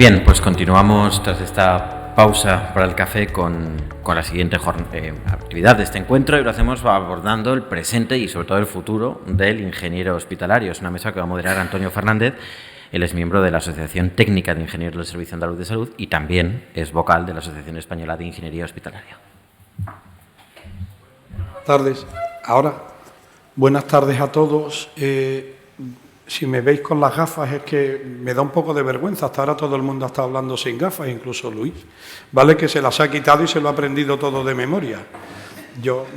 Bien, pues continuamos tras esta pausa para el café con la siguiente actividad de este encuentro, y lo hacemos abordando el presente y sobre todo el futuro del ingeniero hospitalario. Es una mesa que va a moderar Antonio Fernández. Él es miembro de la Asociación Técnica de Ingenieros del Servicio Andaluz de Salud y también es vocal de la Asociación Española de Ingeniería Hospitalaria. Buenas tardes. Ahora, buenas tardes a todos. Si me veis con las gafas es que me da un poco de vergüenza. Hasta ahora todo el mundo ha estado hablando sin gafas, incluso Luis. Vale que se las ha quitado y se lo ha aprendido todo de memoria.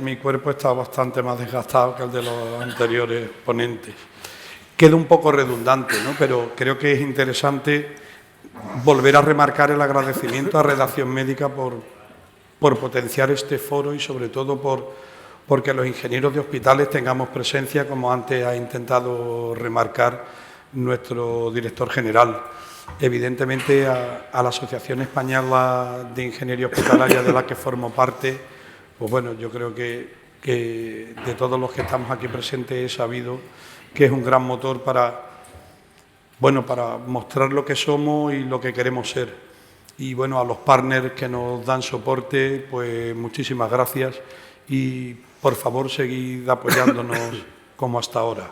Mi cuerpo está bastante más desgastado que el de los anteriores ponentes. Queda un poco redundante, ¿no? Pero creo que es interesante volver a remarcar el agradecimiento a Redacción Médica por potenciar este foro y sobre todo porque los ingenieros de hospitales tengamos presencia, como antes ha intentado remarcar nuestro director general. Evidentemente, a la Asociación Española de Ingeniería Hospitalaria, de la que formo parte, pues bueno, yo creo que de todos los que estamos aquí presentes he sabido que es un gran motor para mostrar lo que somos y lo que queremos ser. Y bueno, a los partners que nos dan soporte, pues muchísimas gracias y por favor seguid apoyándonos como hasta ahora.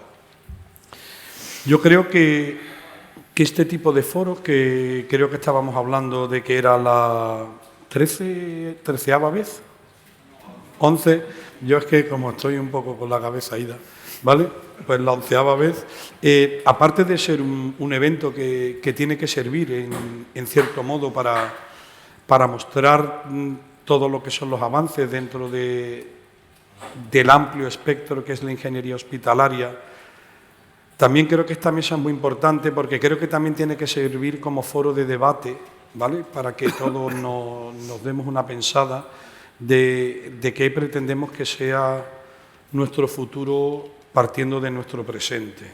Yo creo que este tipo de foros, que creo que estábamos hablando de que era la 13ª vez, 11, yo es que como estoy un poco con la cabeza ida, ¿vale? Pues la 11ª vez, aparte de ser un evento que tiene que servir en cierto modo para mostrar todo lo que son los avances dentro del amplio espectro que es la ingeniería hospitalaria, también creo que esta mesa es muy importante porque creo que también tiene que servir como foro de debate, ¿vale? Para que todos nos demos una pensada de qué pretendemos que sea nuestro futuro partiendo de nuestro presente,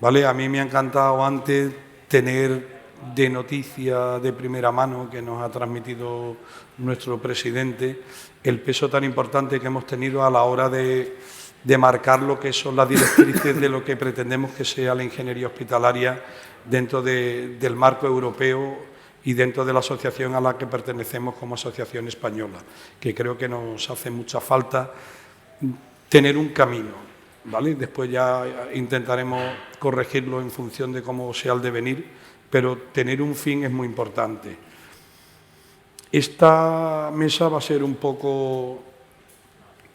¿vale? A mí me ha encantado antes tener de noticia de primera mano que nos ha transmitido nuestro presidente el peso tan importante que hemos tenido a la hora de marcar lo que son las directrices de lo que pretendemos que sea la ingeniería hospitalaria dentro del marco europeo y dentro de la asociación a la que pertenecemos como Asociación Española, que creo que nos hace mucha falta tener un camino, ¿vale? Después ya intentaremos corregirlo en función de cómo sea el devenir, pero tener un fin es muy importante. Esta mesa va a ser un poco,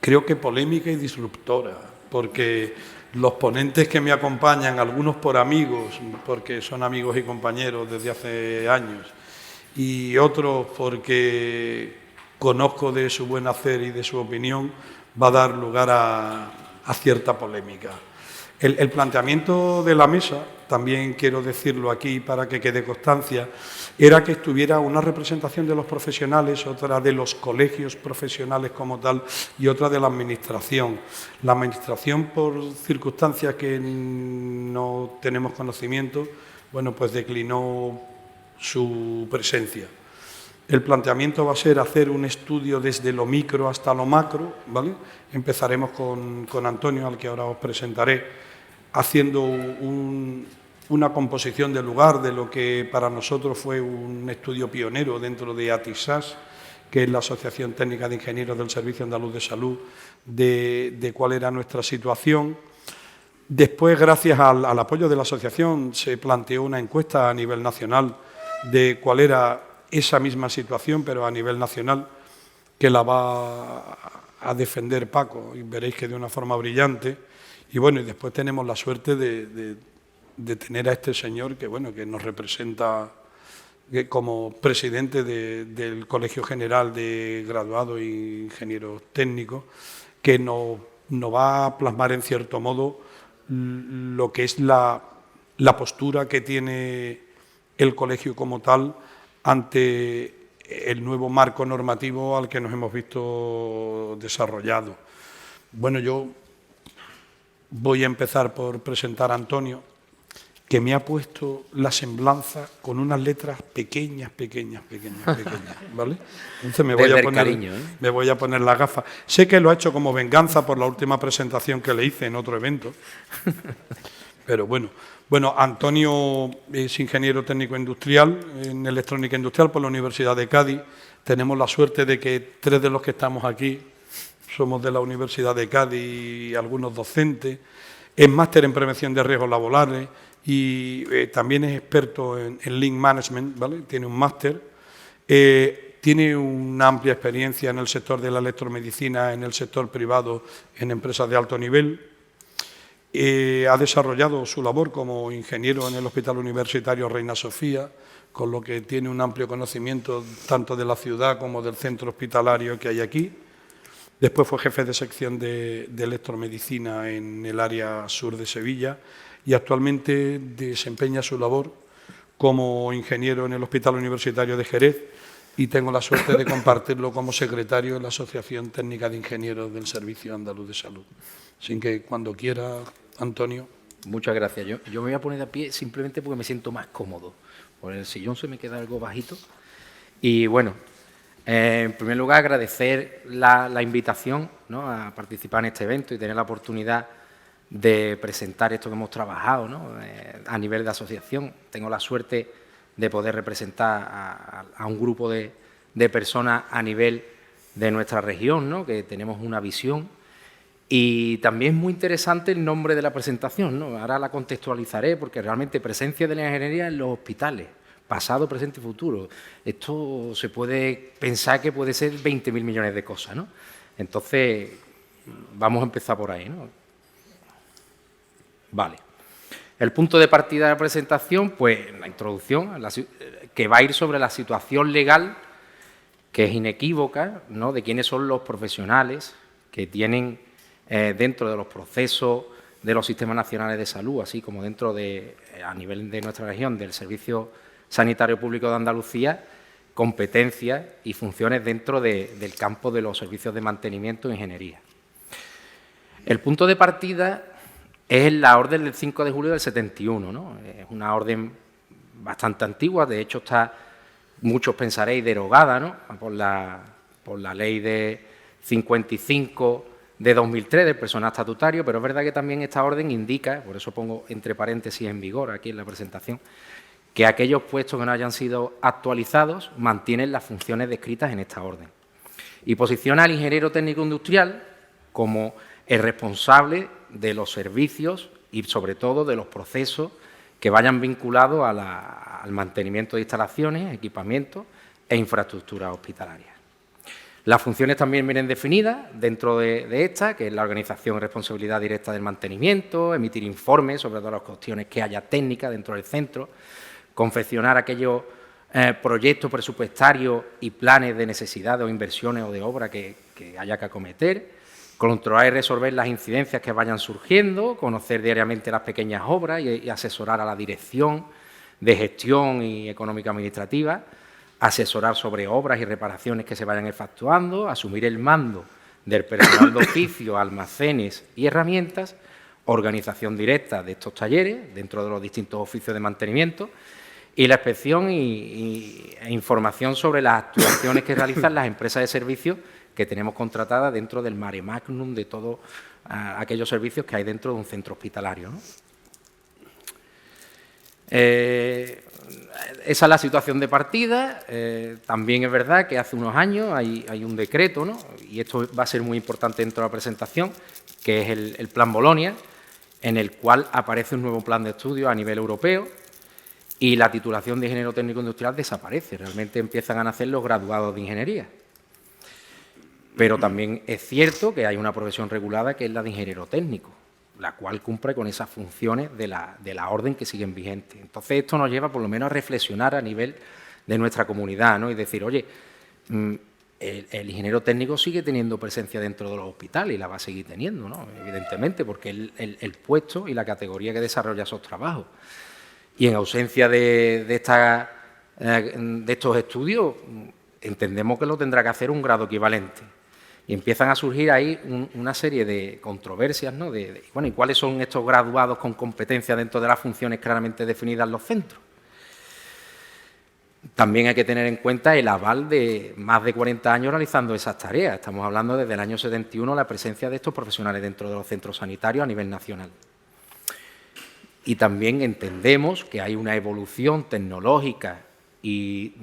creo que polémica y disruptora, porque los ponentes que me acompañan, algunos por amigos, porque son amigos y compañeros desde hace años, y otros porque conozco de su buen hacer y de su opinión, va a dar lugar a cierta polémica. El planteamiento de la mesa, también quiero decirlo aquí para que quede constancia, era que estuviera una representación de los profesionales, otra de los colegios profesionales como tal y otra de la Administración. La Administración, por circunstancias que no tenemos conocimiento, bueno, pues declinó su presencia. El planteamiento va a ser hacer un estudio desde lo micro hasta lo macro, ¿vale? Empezaremos con Antonio, al que ahora os presentaré, haciendo una composición del lugar de lo que para nosotros fue un estudio pionero dentro de ATISAS, que es la Asociación Técnica de Ingenieros del Servicio Andaluz de Salud, de cuál era nuestra situación. Después, gracias al apoyo de la asociación, se planteó una encuesta a nivel nacional de cuál era esa misma situación, pero a nivel nacional, que la va a defender Paco, y veréis que de una forma brillante. Y bueno, y después tenemos la suerte de tener a este señor que, bueno, que nos representa como presidente del Colegio General de Graduados e Ingenieros Técnicos, que nos va a plasmar en cierto modo lo que es la postura que tiene el colegio como tal ante el nuevo marco normativo al que nos hemos visto desarrollado. Bueno, yo voy a empezar por presentar a Antonio, que me ha puesto la semblanza con unas letras pequeñas, ¿vale? Entonces me voy a poner la gafa. Sé que lo ha hecho como venganza por la última presentación que le hice en otro evento, Pero bueno, Antonio es ingeniero técnico industrial en electrónica industrial por la Universidad de Cádiz. Tenemos la suerte de que 3 de los que estamos aquí somos de la Universidad de Cádiz y algunos docentes. Es máster en prevención de riesgos laborales y también es experto en Lean Management, ¿vale? Tiene un máster. Tiene una amplia experiencia en el sector de la electromedicina, en el sector privado, en empresas de alto nivel. Ha desarrollado su labor como ingeniero en el Hospital Universitario Reina Sofía, con lo que tiene un amplio conocimiento tanto de la ciudad como del centro hospitalario que hay aquí. Después fue jefe de sección de electromedicina en el área sur de Sevilla y actualmente desempeña su labor como ingeniero en el Hospital Universitario de Jerez y tengo la suerte de compartirlo como secretario de la Asociación Técnica de Ingenieros del Servicio Andaluz de Salud. Así que cuando quiera, Antonio. Muchas gracias. Yo me voy a poner de pie simplemente porque me siento más cómodo. Por el sillón se me queda algo bajito. Y bueno, en primer lugar agradecer la invitación, ¿no?, a participar en este evento y tener la oportunidad de presentar esto que hemos trabajado, ¿no?, a nivel de asociación. Tengo la suerte de poder representar a un grupo de personas a nivel de nuestra región, ¿no?, que tenemos una visión. Y también es muy interesante el nombre de la presentación, ¿no? Ahora la contextualizaré porque realmente presencia de la ingeniería en los hospitales, pasado, presente y futuro. Esto se puede pensar que puede ser 20.000 millones de cosas, ¿no? Entonces, vamos a empezar por ahí, ¿no? Vale. El punto de partida de la presentación, pues la introducción, que va a ir sobre la situación legal, que es inequívoca, ¿no?, de quiénes son los profesionales que tienen dentro de los procesos de los sistemas nacionales de salud, así como dentro de, a nivel de nuestra región, del Servicio Sanitario Público de Andalucía, competencias y funciones dentro del campo de los servicios de mantenimiento e ingeniería. El punto de partida es la orden del 5 de julio del 71, ¿no? Es una orden bastante antigua, de hecho está, muchos pensaréis, derogada, ¿no?, por la ley de 55 de 2003 del personal estatutario, pero es verdad que también esta orden indica, por eso pongo entre paréntesis en vigor aquí en la presentación, que aquellos puestos que no hayan sido actualizados mantienen las funciones descritas en esta orden. Y posiciona al ingeniero técnico industrial como el responsable de los servicios y, sobre todo, de los procesos que vayan vinculados al mantenimiento de instalaciones, equipamientos e infraestructuras hospitalarias. Las funciones también vienen definidas dentro de esta, que es la organización y responsabilidad directa del mantenimiento, emitir informes sobre todas las cuestiones que haya técnicas dentro del centro, confeccionar aquellos proyectos presupuestarios y planes de necesidades o inversiones o de obra que haya que acometer, controlar y resolver las incidencias que vayan surgiendo, conocer diariamente las pequeñas obras y asesorar a la dirección de gestión y económica administrativa, asesorar sobre obras y reparaciones que se vayan efectuando, asumir el mando del personal de oficio, almacenes y herramientas, organización directa de estos talleres dentro de los distintos oficios de mantenimiento y la inspección e información sobre las actuaciones que realizan las empresas de servicios que tenemos contratadas dentro del mare magnum de todos aquellos servicios que hay dentro de un centro hospitalario, ¿no? Esa es la situación de partida. También es verdad que hace unos años hay un decreto, ¿no?, y esto va a ser muy importante dentro de la presentación, que es el Plan Bolonia, en el cual aparece un nuevo plan de estudio a nivel europeo y la titulación de ingeniero técnico industrial desaparece. Realmente empiezan a nacer los graduados de ingeniería. Pero también es cierto que hay una profesión regulada que es la de ingeniero técnico, la cual cumple con esas funciones de la orden que siguen vigentes. Entonces, esto nos lleva por lo menos a reflexionar a nivel de nuestra comunidad, ¿no?, y decir, oye, el ingeniero técnico sigue teniendo presencia dentro de los hospitales y la va a seguir teniendo, ¿no?, evidentemente, porque el puesto y la categoría que desarrolla esos trabajos. Y en ausencia de estos estudios, entendemos que lo tendrá que hacer un grado equivalente. Y empiezan a surgir ahí una serie de controversias, ¿no?, bueno, ¿y cuáles son estos graduados con competencia dentro de las funciones claramente definidas en los centros? También hay que tener en cuenta el aval de más de 40 años realizando esas tareas. Estamos hablando desde el año 71 la presencia de estos profesionales dentro de los centros sanitarios a nivel nacional. y también entendemos que hay una evolución tecnológica y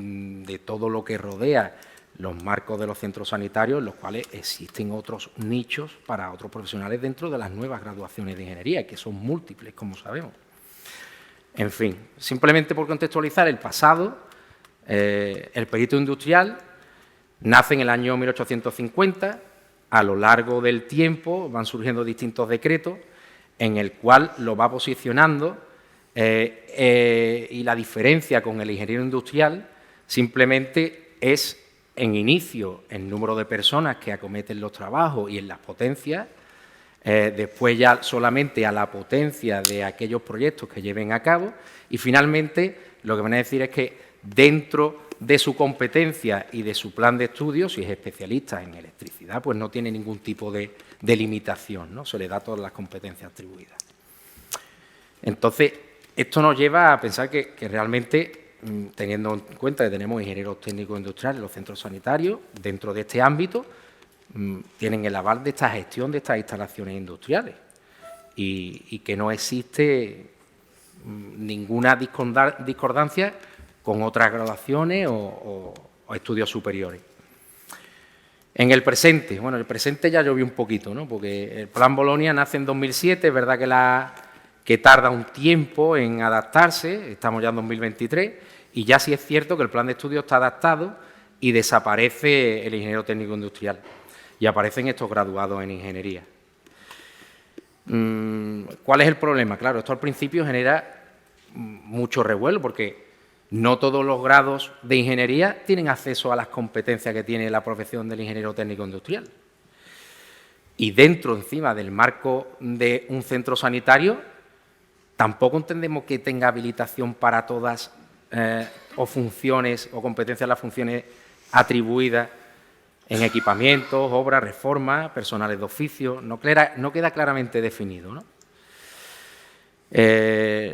de todo lo que rodea los marcos de los centros sanitarios, en los cuales existen otros nichos para otros profesionales dentro de las nuevas graduaciones de ingeniería, que son múltiples, como sabemos. En fin, simplemente por contextualizar el pasado, el perito industrial nace en el año 1850, a lo largo del tiempo van surgiendo distintos decretos en el cual lo va posicionando y la diferencia con el ingeniero industrial simplemente es en inicio el número de personas que acometen los trabajos y en las potencias, después ya solamente a la potencia de aquellos proyectos que lleven a cabo y finalmente lo que van a decir es que dentro de su competencia y de su plan de estudio, si es especialista en electricidad, pues no tiene ningún tipo de limitación, ¿no? Se le da todas las competencias atribuidas. Entonces, esto nos lleva a pensar que realmente, teniendo en cuenta que tenemos ingenieros técnicos industriales en los centros sanitarios, dentro de este ámbito, tienen el aval de esta gestión de estas instalaciones industriales y que no existe ninguna discordancia con otras graduaciones o estudios superiores. En el presente, bueno, el presente ya llovió un poquito, ¿no? Porque el Plan Bolonia nace en 2007, es verdad que tarda un tiempo en adaptarse, estamos ya en 2023, y ya sí es cierto que el plan de estudio está adaptado y desaparece el ingeniero técnico industrial y aparecen estos graduados en ingeniería. ¿Cuál es el problema? Claro, esto al principio genera mucho revuelo porque no todos los grados de ingeniería tienen acceso a las competencias que tiene la profesión del ingeniero técnico industrial. Y dentro, encima del marco de un centro sanitario, tampoco entendemos que tenga habilitación para todas o funciones o competencias de las funciones atribuidas en equipamientos, obras, reformas, personales de oficio. No queda claramente definido, ¿no?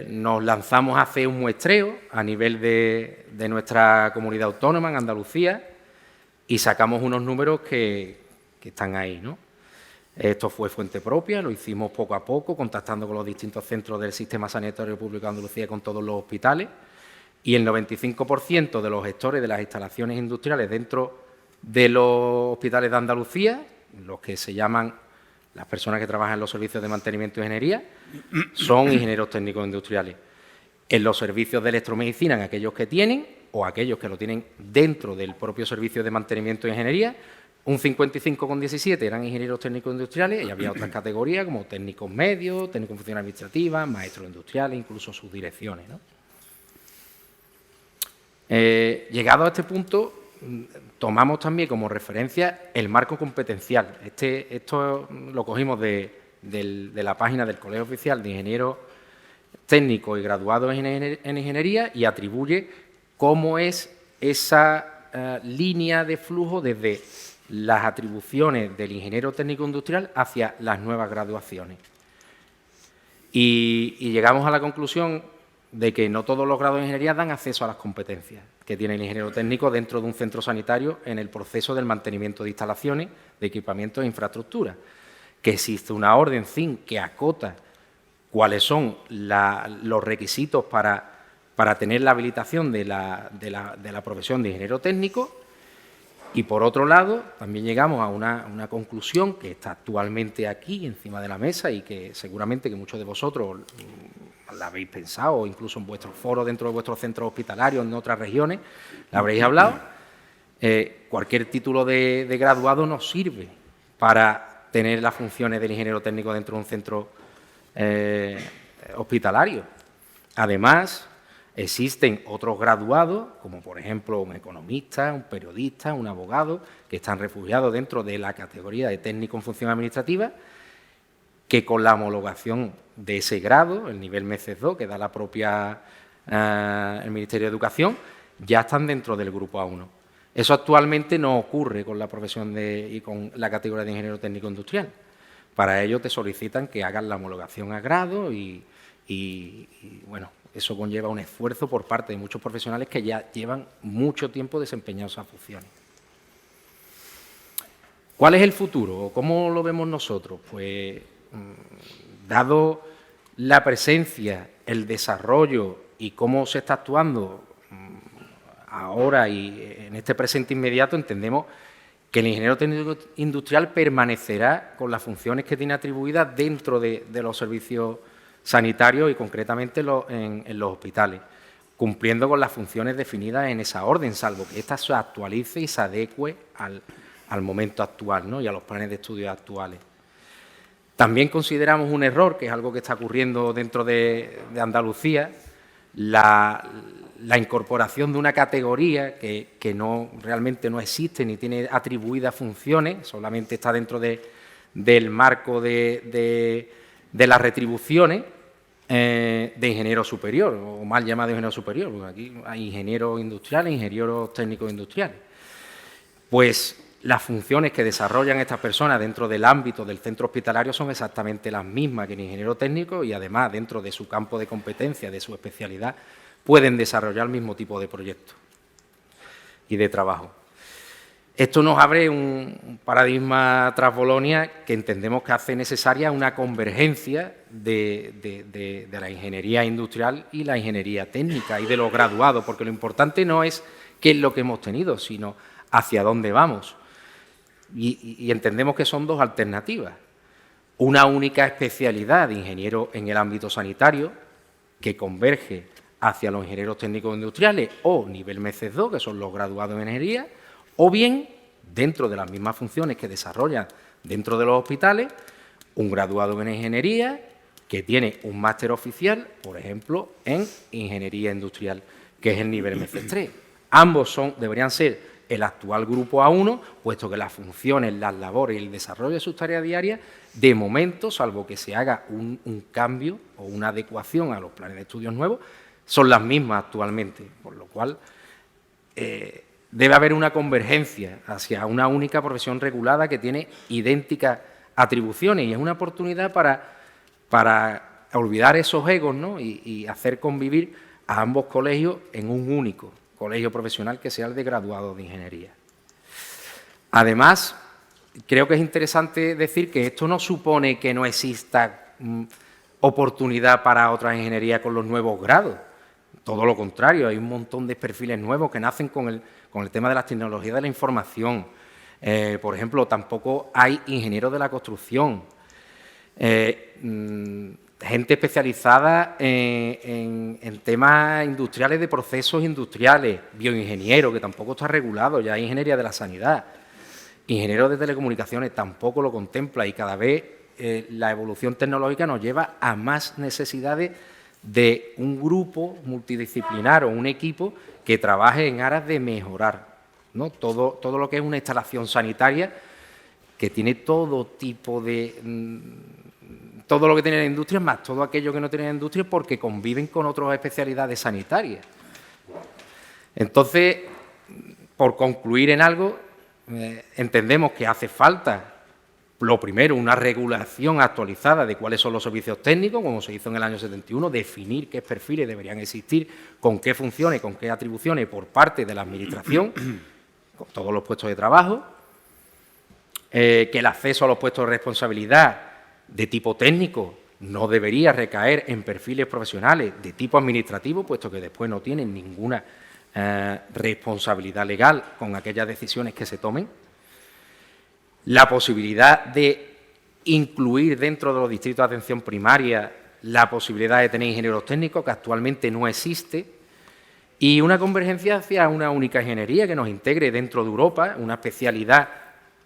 Nos lanzamos a hacer un muestreo a nivel de nuestra comunidad autónoma en Andalucía y sacamos unos números que están ahí, ¿no? Esto fue fuente propia, lo hicimos poco a poco, contactando con los distintos centros del Sistema Sanitario Público de Andalucía, con todos los hospitales, y el 95% de los gestores de las instalaciones industriales dentro de los hospitales de Andalucía, los que se llaman las personas que trabajan en los servicios de mantenimiento e ingeniería, son ingenieros técnicos industriales. En los servicios de electromedicina, en aquellos que tienen, o aquellos que lo tienen dentro del propio servicio de mantenimiento e ingeniería, un 55,17 eran ingenieros técnicos industriales y había otras categorías como técnicos medios, técnicos en función administrativa, maestros industriales, incluso sus direcciones, ¿no? Llegado a este punto, tomamos también como referencia el marco competencial. Esto lo cogimos de la página del Colegio Oficial de Ingenieros Técnicos y Graduados en Ingeniería y atribuye cómo es esa línea de flujo desde las atribuciones del ingeniero técnico industrial hacia las nuevas graduaciones. Y llegamos a la conclusión de que no todos los grados de ingeniería dan acceso a las competencias que tiene el ingeniero técnico dentro de un centro sanitario en el proceso del mantenimiento de instalaciones, de equipamientos e infraestructuras, que existe una orden CIN que acota cuáles son los requisitos para tener la habilitación de la profesión de ingeniero técnico. Y, por otro lado, también llegamos a una conclusión que está actualmente aquí, encima de la mesa, y que seguramente que muchos de vosotros la habéis pensado, o incluso en vuestros foros dentro de vuestros centros hospitalarios, en otras regiones, la habréis hablado. Cualquier título de graduado nos sirve para tener las funciones del ingeniero técnico dentro de un centro hospitalario. Además, existen otros graduados, como por ejemplo un economista, un periodista, un abogado, que están refugiados dentro de la categoría de técnico en función administrativa, que con la homologación de ese grado, el nivel MECES 2, que da el Ministerio de Educación, ya están dentro del grupo A1. Eso actualmente no ocurre con la profesión y con la categoría de ingeniero técnico industrial. Para ello te solicitan que hagas la homologación a grado y bueno, eso conlleva un esfuerzo por parte de muchos profesionales que ya llevan mucho tiempo desempeñando esas funciones. ¿Cuál es el futuro o cómo lo vemos nosotros? Pues, dado la presencia, el desarrollo y cómo se está actuando ahora y en este presente inmediato, entendemos que el ingeniero técnico industrial permanecerá con las funciones que tiene atribuidas dentro de los servicios sanitarios y concretamente en los hospitales, cumpliendo con las funciones definidas en esa orden, salvo que ésta se actualice y se adecue al momento actual, ¿no?, y a los planes de estudio actuales. También consideramos un error, que es algo que está ocurriendo dentro de Andalucía, la incorporación de una categoría que realmente no existe ni tiene atribuidas funciones, solamente está dentro del marco de las retribuciones de ingeniero superior, o mal llamado ingeniero superior, porque aquí hay ingenieros industriales, ingenieros técnicos industriales. Pues las funciones que desarrollan estas personas dentro del ámbito del centro hospitalario son exactamente las mismas que el ingeniero técnico y, además, dentro de su campo de competencia, de su especialidad, pueden desarrollar el mismo tipo de proyectos y de trabajo. Esto nos abre un paradigma tras Bolonia que entendemos que hace necesaria una convergencia de la ingeniería industrial y la ingeniería técnica y de los graduados, porque lo importante no es qué es lo que hemos tenido, sino hacia dónde vamos. Y entendemos que son dos alternativas. Una única especialidad de ingeniero en el ámbito sanitario que converge hacia los ingenieros técnicos industriales o nivel MECES2, que son los graduados en ingeniería, o bien, dentro de las mismas funciones que desarrollan dentro de los hospitales, un graduado en ingeniería que tiene un máster oficial, por ejemplo, en ingeniería industrial, que es el nivel MECES3. Ambos deberían ser el actual grupo A1, puesto que las funciones, las labores y el desarrollo de sus tareas diarias, de momento, salvo que se haga un cambio o una adecuación a los planes de estudios nuevos, son las mismas actualmente, por lo cual debe haber una convergencia hacia una única profesión regulada que tiene idénticas atribuciones y es una oportunidad para olvidar esos egos, ¿no?, y hacer convivir a ambos colegios en un único colegio profesional que sea el de graduados de ingeniería. Además, creo que es interesante decir que esto no supone que no exista oportunidad para otras ingenierías con los nuevos grados. Todo lo contrario, hay un montón de perfiles nuevos que nacen con el tema de las tecnologías de la información. Por ejemplo, tampoco hay ingenieros de la construcción, gente especializada en temas industriales, de procesos industriales, bioingeniero, que tampoco está regulado, ya hay ingeniería de la sanidad, ingeniero de telecomunicaciones tampoco lo contempla y cada vez la evolución tecnológica nos lleva a más necesidades de un grupo multidisciplinar o un equipo que trabaje en aras de mejorar, ¿no?, todo lo que es una instalación sanitaria que tiene todo tipo de... todo lo que tiene la industria, más todo aquello que no tiene la industria, porque conviven con otras especialidades sanitarias. Entonces, por concluir en algo, entendemos que hace falta, lo primero, una regulación actualizada de cuáles son los servicios técnicos, como se hizo en el año 71, definir qué perfiles deberían existir, con qué funciones, con qué atribuciones por parte de la Administración, con todos los puestos de trabajo, que el acceso a los puestos de responsabilidad de tipo técnico no debería recaer en perfiles profesionales de tipo administrativo, puesto que después no tienen ninguna responsabilidad legal con aquellas decisiones que se tomen. La posibilidad de incluir dentro de los distritos de atención primaria la posibilidad de tener ingenieros técnicos, que actualmente no existe, y una convergencia hacia una única ingeniería que nos integre dentro de Europa, una especialidad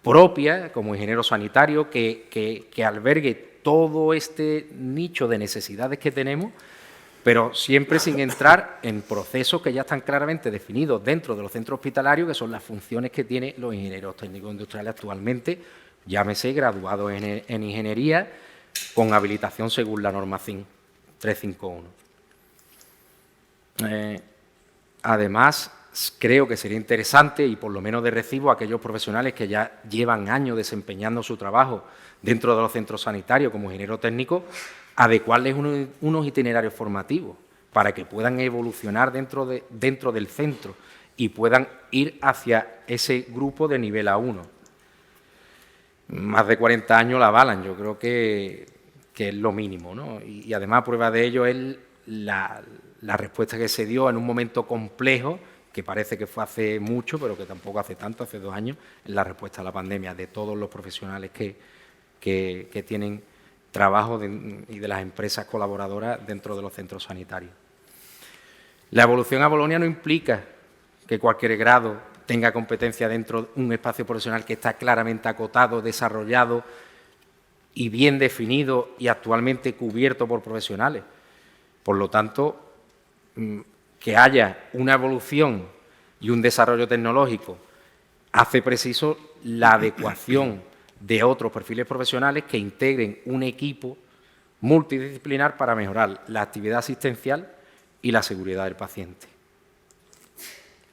propia como ingeniero sanitario que albergue todo este nicho de necesidades que tenemos, pero siempre sin entrar en procesos que ya están claramente definidos dentro de los centros hospitalarios, que son las funciones que tienen los ingenieros técnicos industriales actualmente, llámese graduados en ingeniería, con habilitación según la norma CIN 351. Además, creo que sería interesante, y por lo menos de recibo, a aquellos profesionales que ya llevan años desempeñando su trabajo dentro de los centros sanitarios como ingeniero técnico, adecuarles unos itinerarios formativos para que puedan evolucionar dentro del centro y puedan ir hacia ese grupo de nivel A1. Más de 40 años la avalan. Yo creo que es lo mínimo, ¿no? Y además prueba de ello es la respuesta que se dio en un momento complejo, que parece que fue hace mucho, pero que tampoco hace tanto, hace 2 años, en la respuesta a la pandemia de todos los profesionales que tienen trabajo y de las empresas colaboradoras dentro de los centros sanitarios. La evolución a Bolonia no implica que cualquier grado tenga competencia dentro de un espacio profesional que está claramente acotado, desarrollado y bien definido y actualmente cubierto por profesionales. Por lo tanto, que haya una evolución y un desarrollo tecnológico hace preciso la adecuación de otros perfiles profesionales que integren un equipo multidisciplinar para mejorar la actividad asistencial y la seguridad del paciente.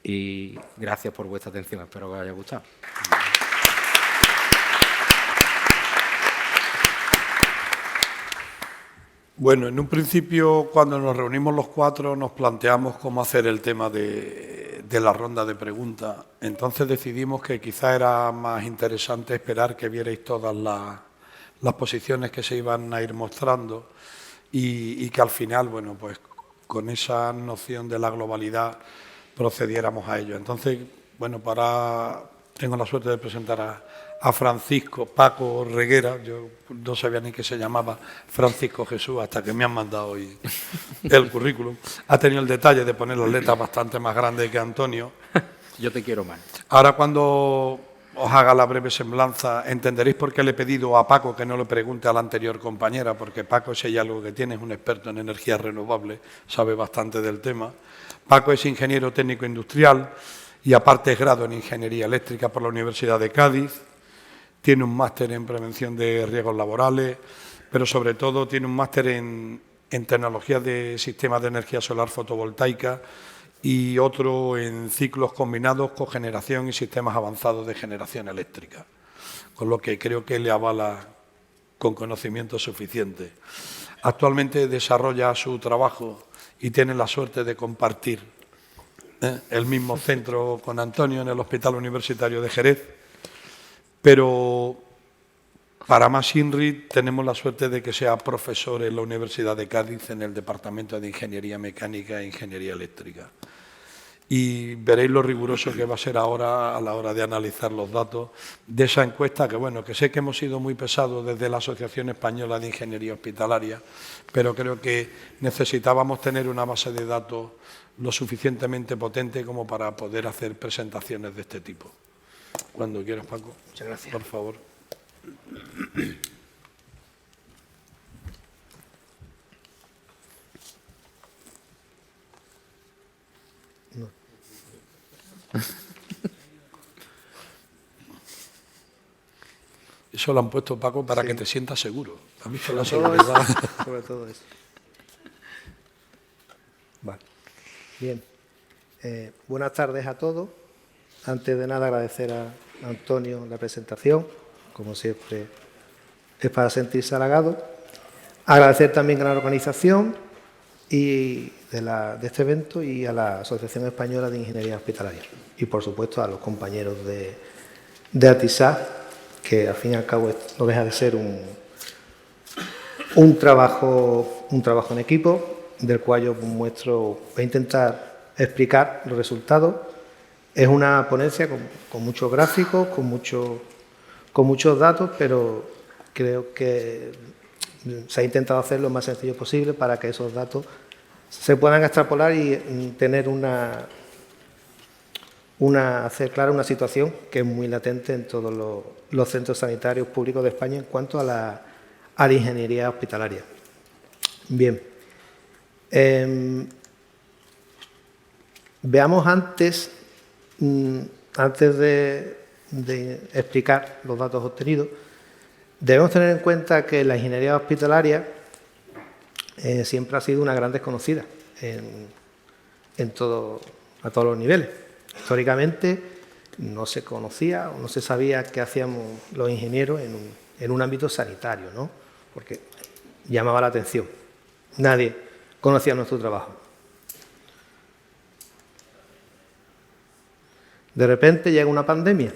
Y gracias por vuestra atención, espero que os haya gustado. Bueno, en un principio, cuando nos reunimos los 4, nos planteamos cómo hacer el tema de la ronda de preguntas. Entonces decidimos que quizá era más interesante esperar que vierais todas las posiciones que se iban a ir mostrando y que al final, bueno, pues con esa noción de la globalidad procediéramos a ello. Entonces, bueno, tengo la suerte de presentar a Francisco Paco Reguera. Yo no sabía ni que se llamaba Francisco Jesús hasta que me han mandado hoy el currículum. Ha tenido el detalle de poner las letras bastante más grandes que Antonio. Yo te quiero más. Ahora, cuando os haga la breve semblanza, entenderéis por qué le he pedido a Paco que no le pregunte a la anterior compañera, porque Paco, si hay algo que tiene, es un experto en energías renovables, sabe bastante del tema. Paco es ingeniero técnico industrial y aparte es grado en ingeniería eléctrica por la Universidad de Cádiz. Tiene un máster en prevención de riesgos laborales, pero sobre todo tiene un máster en tecnologías de sistemas de energía solar fotovoltaica y otro en ciclos combinados, cogeneración y sistemas avanzados de generación eléctrica, con lo que creo que le avala con conocimiento suficiente. Actualmente desarrolla su trabajo y tiene la suerte de compartir el mismo centro con Antonio en el Hospital Universitario de Jerez, pero para más INRI tenemos la suerte de que sea profesor en la Universidad de Cádiz en el Departamento de Ingeniería Mecánica e Ingeniería Eléctrica. Y veréis lo riguroso que va a ser ahora a la hora de analizar los datos de esa encuesta, que bueno, que sé que hemos sido muy pesados desde la Asociación Española de Ingeniería Hospitalaria, pero creo que necesitábamos tener una base de datos lo suficientemente potente como para poder hacer presentaciones de este tipo. Cuando quieras, Paco. Muchas gracias. Por favor. No. Eso lo han puesto, Paco, para que te sientas seguro. ¿Has visto la Sobre seguridad? sobre todo eso. Vale. Bien. Buenas tardes a todos. Antes de nada, agradecer a Antonio la presentación. Como siempre, es para sentirse halagado. Agradecer también a la organización de este evento y a la Asociación Española de Ingeniería Hospitalaria. Y, por supuesto, a los compañeros de ATISAC, que, al fin y al cabo, no deja de ser un trabajo en equipo, del cual yo voy a intentar explicar los resultados. Es una ponencia con muchos gráficos, con muchos datos, pero creo que se ha intentado hacer lo más sencillo posible para que esos datos se puedan extrapolar y tener hacer clara una situación que es muy latente en todos los centros sanitarios públicos de España en cuanto a la ingeniería hospitalaria. Bien. Veamos antes de explicar los datos obtenidos, debemos tener en cuenta que la ingeniería hospitalaria siempre ha sido una gran desconocida a todos los niveles. Históricamente no se conocía o no se sabía qué hacíamos los ingenieros en un ámbito sanitario, ¿no? Porque llamaba la atención. Nadie conocía nuestro trabajo. De repente llega una pandemia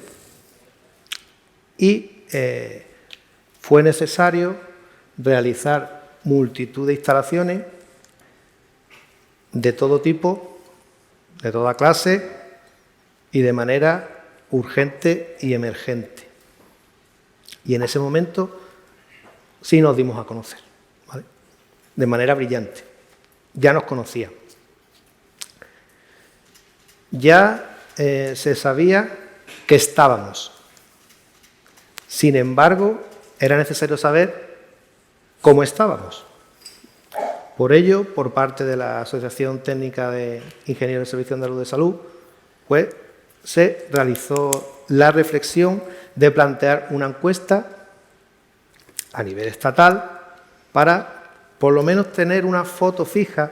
y fue necesario realizar multitud de instalaciones de todo tipo, de toda clase y de manera urgente y emergente. Y en ese momento sí nos dimos a conocer, ¿vale? De manera brillante. Ya nos conocían. Ya se sabía que estábamos. Sin embargo, era necesario saber cómo estábamos. Por ello, por parte de la Asociación Técnica de Ingenieros de Servicio Andaluz de Salud, pues se realizó la reflexión de plantear una encuesta a nivel estatal para, por lo menos, tener una foto fija,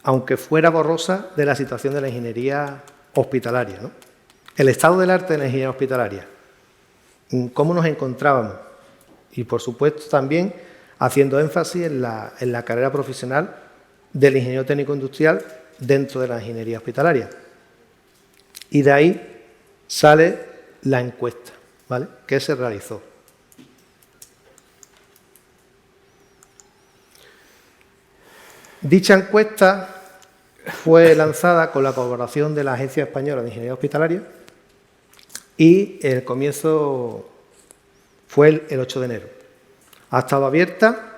aunque fuera borrosa, de la situación de la ingeniería hospitalaria, ¿no? El estado del arte de la ingeniería hospitalaria, cómo nos encontrábamos y, por supuesto, también haciendo énfasis en la carrera profesional del ingeniero técnico industrial dentro de la ingeniería hospitalaria. Y de ahí sale la encuesta, ¿vale?, que se realizó. Dicha encuesta fue lanzada con la colaboración de la Agencia Española de Ingeniería Hospitalaria y el comienzo fue el 8 de enero. Ha estado abierta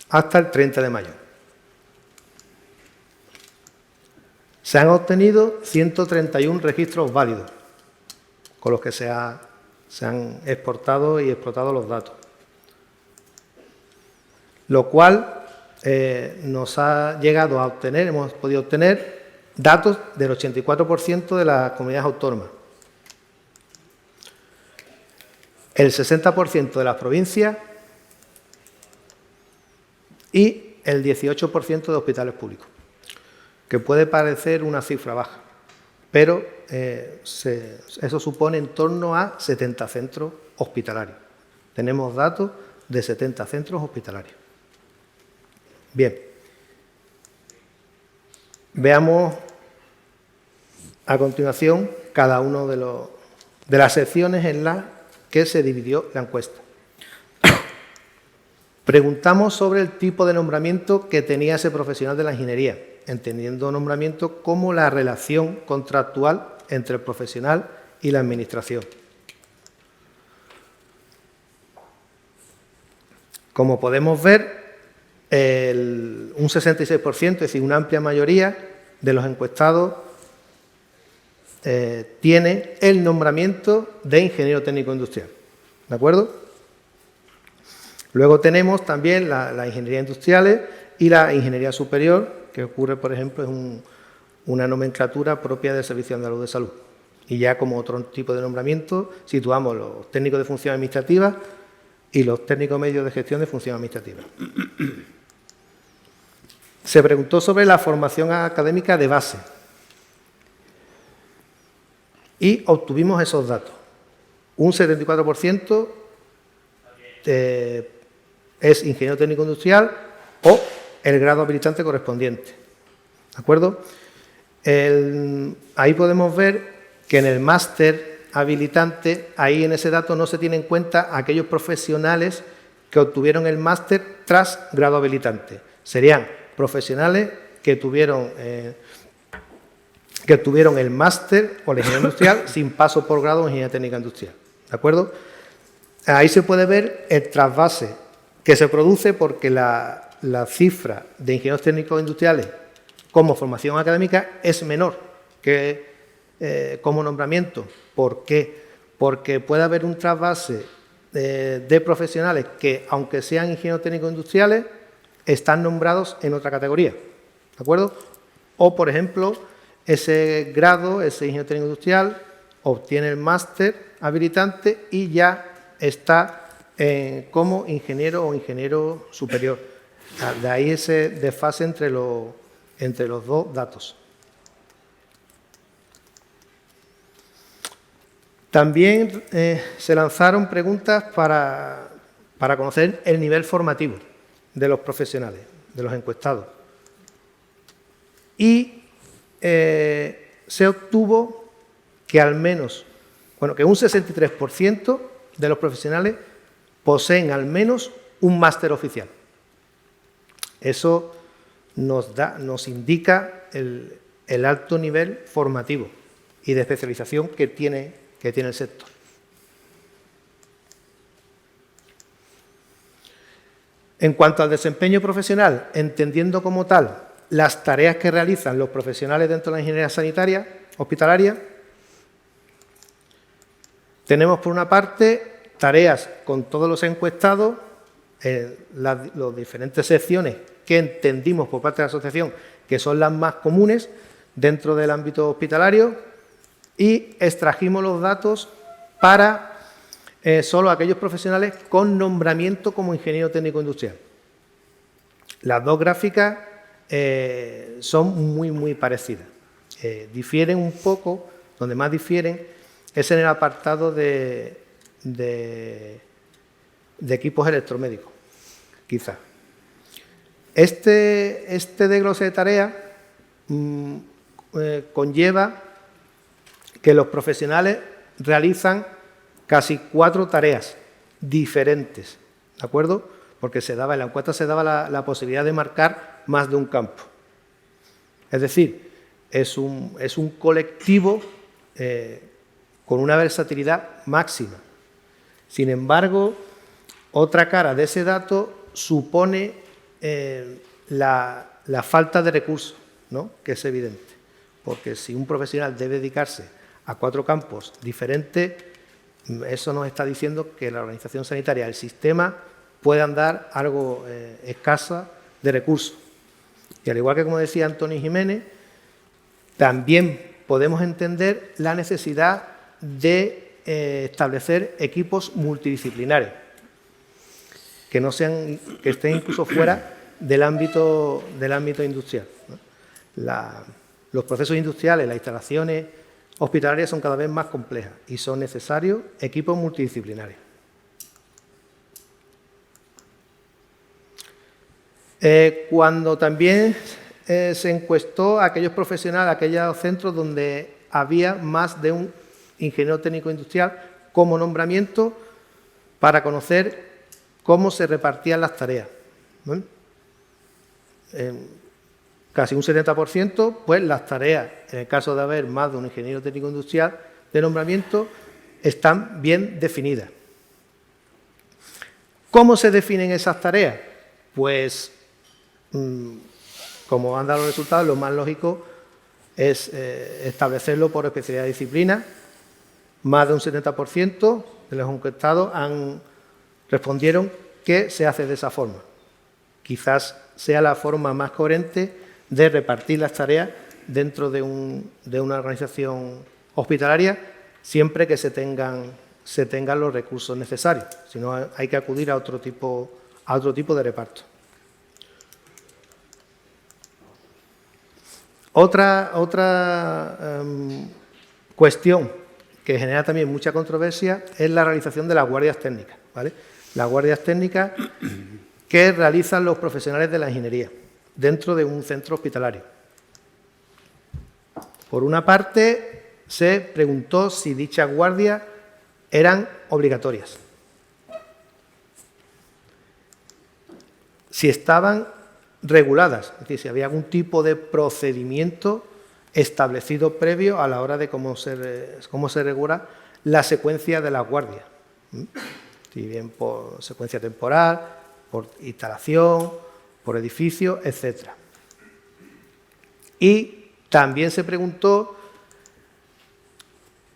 hasta el 30 de mayo. Se han obtenido 131 registros válidos, con los que se han exportado y explotado los datos, lo cual nos ha llegado a obtener, hemos podido obtener datos del 84% de las comunidades autónomas, el 60% de las provincias y el 18% de hospitales públicos, que puede parecer una cifra baja, pero eso supone en torno a 70 centros hospitalarios. Tenemos datos de 70 centros hospitalarios. Bien, veamos a continuación cada una de las secciones en las que se dividió la encuesta. Preguntamos sobre el tipo de nombramiento que tenía ese profesional de la ingeniería, entendiendo nombramiento como la relación contractual entre el profesional y la administración. Como podemos ver, un 66%, es decir, una amplia mayoría de los encuestados tiene el nombramiento de ingeniero técnico industrial. ¿De acuerdo? Luego tenemos también la ingeniería industriales y la ingeniería superior, que ocurre, por ejemplo, es una nomenclatura propia del Servicio Andaluz de Salud. Y ya como otro tipo de nombramiento situamos los técnicos de función administrativa y los técnicos medios de gestión de función administrativa. Se preguntó sobre la formación académica de base y obtuvimos esos datos. Un 74% es ingeniero técnico industrial o el grado habilitante correspondiente. ¿De acuerdo? Ahí podemos ver que en el máster habilitante, ahí en ese dato no se tiene en cuenta aquellos profesionales que obtuvieron el máster tras grado habilitante. Serían profesionales que tuvieron el máster o la ingeniería industrial sin paso por grado en ingeniería técnica industrial. ¿De acuerdo? Ahí se puede ver el trasvase que se produce porque la cifra de ingenieros técnicos industriales como formación académica es menor que como nombramiento. ¿Por qué? Porque puede haber un trasvase de profesionales que, aunque sean ingenieros técnicos industriales, están nombrados en otra categoría. ¿De acuerdo? O, por ejemplo, ese grado, ese ingeniero técnico industrial, obtiene el máster habilitante y ya está como ingeniero o ingeniero superior. De ahí ese desfase entre los dos datos. También se lanzaron preguntas para conocer el nivel formativo de los profesionales, de los encuestados. Y se obtuvo que al menos, que un 63% de los profesionales poseen al menos un máster oficial. Eso nos indica el alto nivel formativo y de especialización que tiene el sector. En cuanto al desempeño profesional, entendiendo como tal las tareas que realizan los profesionales dentro de la ingeniería sanitaria hospitalaria, tenemos por una parte tareas con todos los encuestados, las diferentes secciones que entendimos por parte de la asociación que son las más comunes dentro del ámbito hospitalario, y extrajimos los datos para solo aquellos profesionales con nombramiento como ingeniero técnico industrial. Las dos gráficas son muy parecidas. Difieren un poco, donde más difieren es en el apartado de equipos electromédicos, quizá. Este desglose de tareas conlleva que los profesionales realizan casi 4 tareas diferentes, ¿de acuerdo? Porque en la encuesta se daba la posibilidad de marcar más de un campo. Es decir, es un colectivo con una versatilidad máxima. Sin embargo, otra cara de ese dato supone la falta de recursos, ¿no?, que es evidente. Porque si un profesional debe dedicarse a 4 campos diferentes, eso nos está diciendo que la organización sanitaria, el sistema, puede andar algo escasa de recursos. Y al igual que, como decía Antonio Jiménez, también podemos entender la necesidad de establecer equipos multidisciplinares, que estén incluso fuera del ámbito industrial, ¿no? Los procesos industriales, las instalaciones hospitalarias son cada vez más complejas y son necesarios equipos multidisciplinarios. Cuando también se encuestó a aquellos profesionales, a aquellos centros donde había más de un ingeniero técnico industrial como nombramiento, para conocer cómo se repartían las tareas, ¿no? Casi un 70%, pues las tareas, en el caso de haber más de un ingeniero técnico industrial de nombramiento, están bien definidas. ¿Cómo se definen esas tareas? Pues, como han dado los resultados, lo más lógico es establecerlo por especialidad de disciplina. Más de un 70% de los encuestados respondieron que se hace de esa forma. Quizás sea la forma más coherente de repartir las tareas dentro de una organización hospitalaria, siempre que se tengan los recursos necesarios. Si no, hay que acudir a otro tipo de reparto. Otra cuestión que genera también mucha controversia es la realización de las guardias técnicas, ¿vale? Las guardias técnicas que realizan los profesionales de la ingeniería dentro de un centro hospitalario. Por una parte, se preguntó si dichas guardias eran obligatorias, si estaban reguladas, es decir, si había algún tipo de procedimiento establecido previo a la hora de cómo se regula la secuencia de las guardias, si bien por secuencia temporal, por instalación, por edificio, etc. Y también se preguntó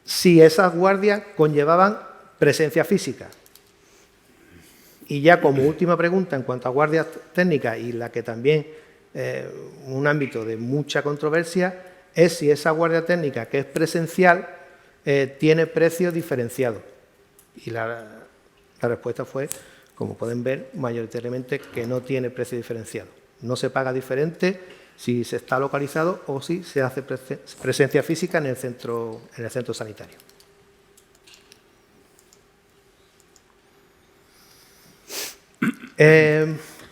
si esas guardias conllevaban presencia física. Y ya como última pregunta en cuanto a guardias técnicas, y la que también un ámbito de mucha controversia, es si esa guardia técnica que es presencial tiene precio diferenciado. Y la respuesta fue, como pueden ver, mayoritariamente que no tiene precio diferenciado. No se paga diferente si se está localizado o si se hace presencia física en el centro sanitario.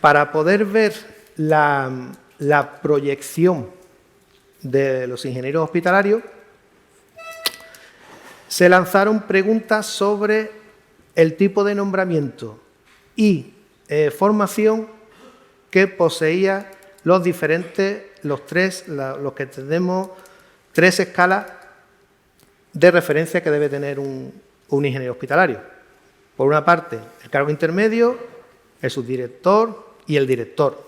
Para poder ver la proyección de los ingenieros hospitalarios, se lanzaron preguntas sobre el tipo de nombramiento y formación que poseía los que tenemos 3 escalas de referencia que debe tener un ingeniero hospitalario. Por una parte, el cargo intermedio, el subdirector y el director.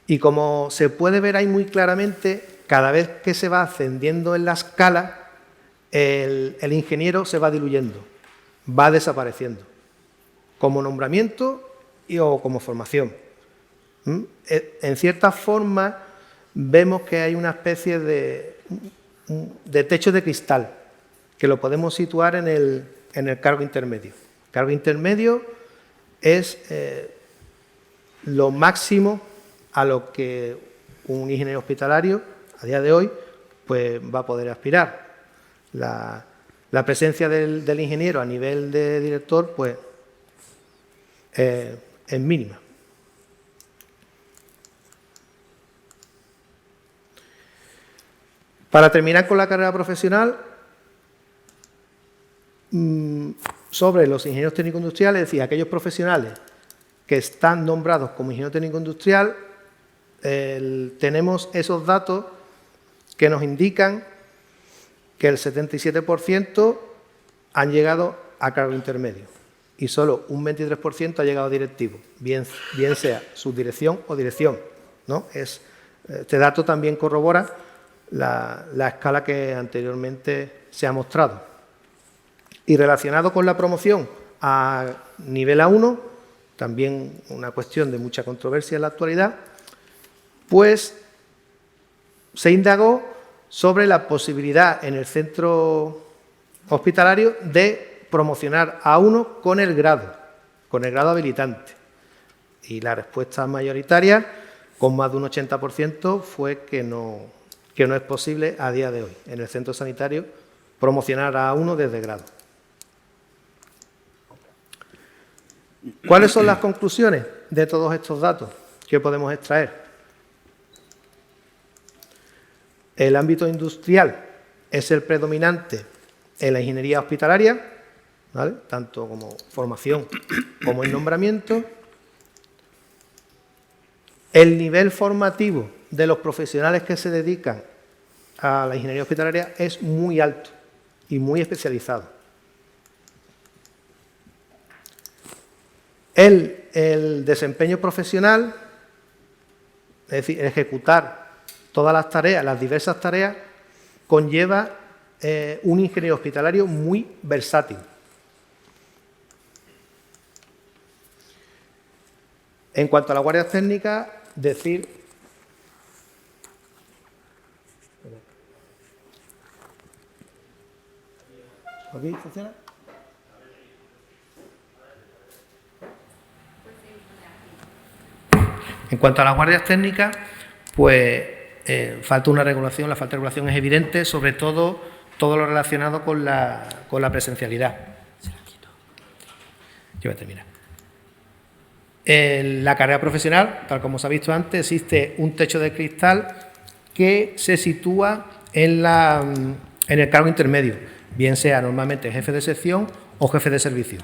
Y como se puede ver ahí muy claramente, cada vez que se va ascendiendo en la escala, el ingeniero se va diluyendo, va desapareciendo, como nombramiento o como formación. En cierta forma, vemos que hay una especie de techo de cristal, que lo podemos situar en el cargo intermedio. El cargo intermedio es lo máximo a lo que un ingeniero hospitalario, a día de hoy, pues va a poder aspirar. La presencia del ingeniero a nivel de director, pues, es mínima. Para terminar con la carrera profesional, sobre los ingenieros técnicos industriales, es decir, aquellos profesionales que están nombrados como ingeniero técnico industrial, tenemos esos datos que nos indican que el 77% han llegado a cargo intermedio y solo un 23% ha llegado a directivo, bien sea subdirección o dirección, ¿no? Este dato también corrobora la escala que anteriormente se ha mostrado. Y relacionado con la promoción a nivel A1, también una cuestión de mucha controversia en la actualidad, pues se indagó sobre la posibilidad en el centro hospitalario de promocionar a uno con el grado habilitante. Y la respuesta mayoritaria, con más de un 80%, fue que no es posible a día de hoy en el centro sanitario promocionar a uno desde grado. ¿Cuáles son las conclusiones de todos estos datos que podemos extraer? El ámbito industrial es el predominante en la ingeniería hospitalaria, ¿vale?, tanto como formación como en nombramiento. El nivel formativo de los profesionales que se dedican a la ingeniería hospitalaria es muy alto y muy especializado. El desempeño profesional, es decir, ejecutar todas las tareas, las diversas tareas, conlleva un ingeniero hospitalario muy versátil. En cuanto a las guardias técnicas, decir ¿aquí funciona? En cuanto a las guardias técnicas, pues falta una regulación, la falta de regulación es evidente, sobre todo lo relacionado con la presencialidad. Yo voy a terminar. En la carrera profesional, tal como se ha visto antes, existe un techo de cristal que se sitúa en el cargo intermedio, bien sea normalmente jefe de sección o jefe de servicio.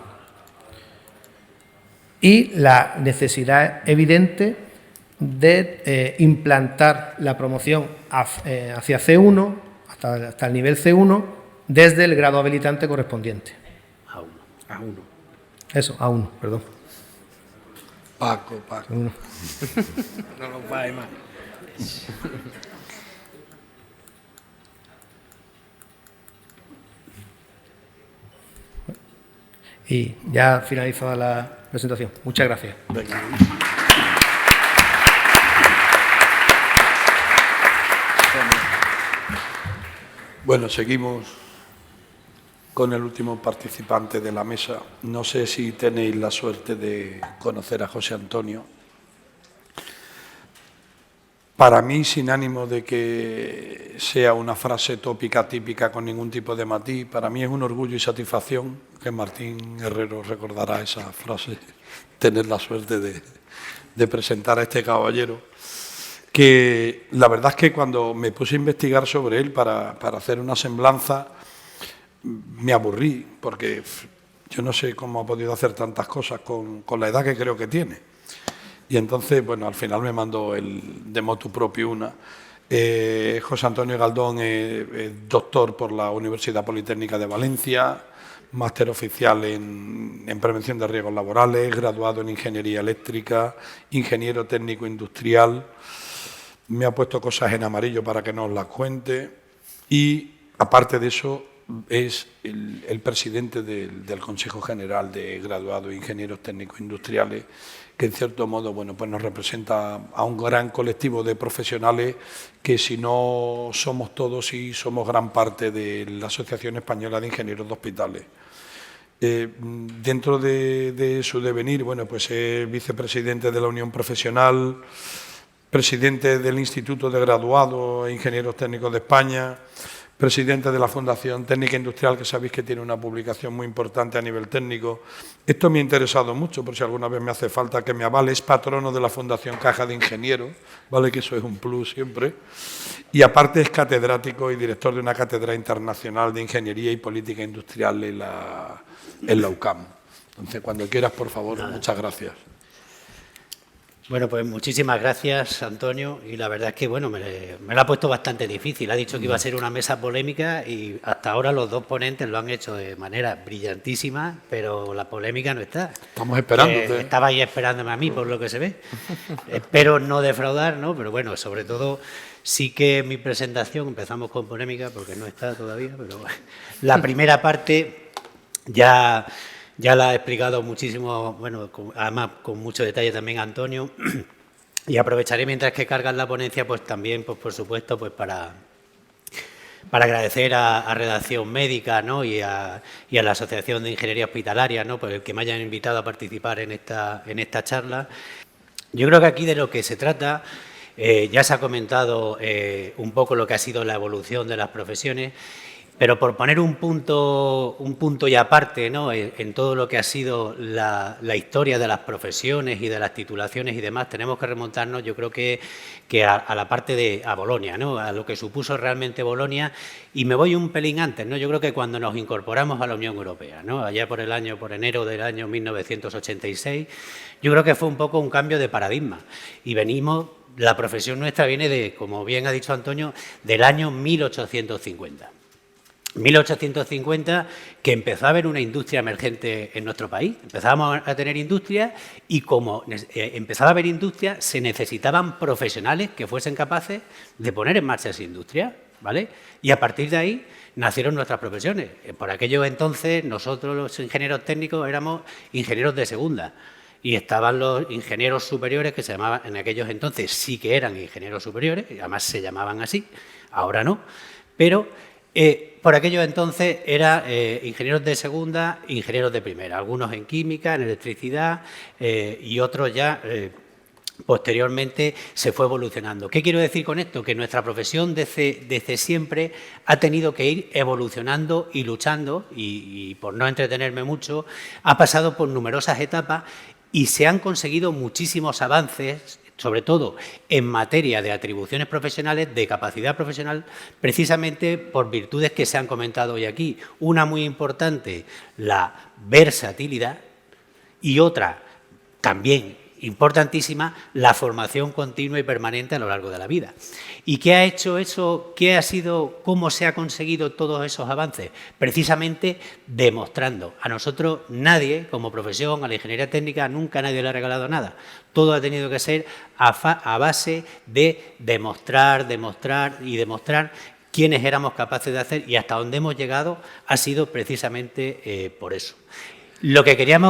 Y la necesidad evidente de implantar la promoción hacia C1, hasta el nivel C1, desde el grado habilitante correspondiente. A1. Eso, A1, perdón. Paco. No lo pague más. Y ya finalizada la presentación. Muchas gracias. Venga. Bueno, seguimos con el último participante de la mesa. No sé si tenéis la suerte de conocer a José Antonio. Para mí, sin ánimo de que sea una frase tópica, típica, con ningún tipo de matiz, para mí es un orgullo y satisfacción, que Martín Herrero recordará esa frase, tener la suerte de presentar a este caballero, que la verdad es que cuando me puse a investigar sobre él para hacer una semblanza, me aburrí, porque Yo no sé cómo ha podido hacer tantas cosas con la edad que creo que tiene. Y entonces, bueno, al final me mandó el de motu propio una. José Antonio Galdón es doctor por la Universidad Politécnica de Valencia, máster oficial en prevención de riesgos laborales, graduado en ingeniería eléctrica, ingeniero técnico industrial. Me ha puesto cosas en amarillo para que nos las cuente y, aparte de eso, es el presidente del Consejo General de Graduados Ingenieros Técnicos Industriales, que en cierto modo, bueno, pues nos representa a un gran colectivo de profesionales que, si no somos todos, sí somos gran parte de la Asociación Española de Ingenieros de Hospitales. Dentro de su devenir, bueno, pues es vicepresidente de la Unión Profesional, presidente del Instituto de Graduados e Ingenieros Técnicos de España, presidente de la Fundación Técnica Industrial, que sabéis que tiene una publicación muy importante a nivel técnico. Esto me ha interesado mucho, por si alguna vez me hace falta que me avale. Es patrono de la Fundación Caja de Ingenieros, ¿vale? Que eso es un plus siempre. Y aparte es catedrático y director de una cátedra internacional de Ingeniería y Política Industrial en la UCAM. Entonces, cuando quieras, por favor, muchas gracias. Bueno, pues muchísimas gracias, Antonio, y la verdad es que, bueno, me lo ha puesto bastante difícil. Ha dicho que iba a ser una mesa polémica y hasta ahora los dos ponentes lo han hecho de manera brillantísima, pero la polémica no está. Estamos esperándote. Estabais esperándome a mí, por lo que se ve. Espero no defraudar, ¿no? Pero bueno, sobre todo, sí que mi presentación, empezamos con polémica, porque no está todavía, pero la primera parte ya la ha explicado muchísimo, bueno, además con mucho detalle también Antonio, y aprovecharé mientras que cargan la ponencia, pues también, pues por supuesto, pues para agradecer a Redacción Médica, ¿no? y a la Asociación de Ingeniería Hospitalaria, ¿no? Por el que me hayan invitado a participar en esta charla. Yo creo que aquí de lo que se trata, ya se ha comentado un poco lo que ha sido la evolución de las profesiones, pero por poner un punto y aparte, ¿no? en todo lo que ha sido la historia de las profesiones y de las titulaciones y demás, tenemos que remontarnos, yo creo que a la parte a Bolonia, ¿no? A lo que supuso realmente Bolonia, y me voy un pelín antes, ¿no? Yo creo que cuando nos incorporamos a la Unión Europea, ¿no? Allá por enero del año 1986, yo creo que fue un poco un cambio de paradigma, y la profesión nuestra viene de, como bien ha dicho Antonio, del año 1850. 1850, que empezó a haber una industria emergente en nuestro país. Empezábamos a tener industria y como empezaba a haber industria, se necesitaban profesionales que fuesen capaces de poner en marcha esa industria, ¿vale? Y a partir de ahí nacieron nuestras profesiones. Por aquello entonces, nosotros los ingenieros técnicos éramos ingenieros de segunda y estaban los ingenieros superiores, que se llamaban en aquellos entonces, sí que eran ingenieros superiores, y además se llamaban así, ahora no, pero por aquello entonces eran ingenieros de segunda, ingenieros de primera, algunos en química, en electricidad y otros ya posteriormente se fue evolucionando. ¿Qué quiero decir con esto? Que nuestra profesión desde siempre ha tenido que ir evolucionando y luchando, y por no entretenerme mucho, ha pasado por numerosas etapas y se han conseguido muchísimos avances, sobre todo en materia de atribuciones profesionales, de capacidad profesional, precisamente por virtudes que se han comentado hoy aquí. Una muy importante, la versatilidad, y otra, también importantísima, la formación continua y permanente a lo largo de la vida. ¿Y qué ha hecho eso? ¿Cómo se ha conseguido todos esos avances? Precisamente demostrando. A nosotros nadie, como profesión, a la ingeniería técnica, nunca nadie le ha regalado nada. Todo ha tenido que ser a base de demostrar quiénes éramos capaces de hacer, y hasta donde hemos llegado ha sido precisamente por eso. Lo que quería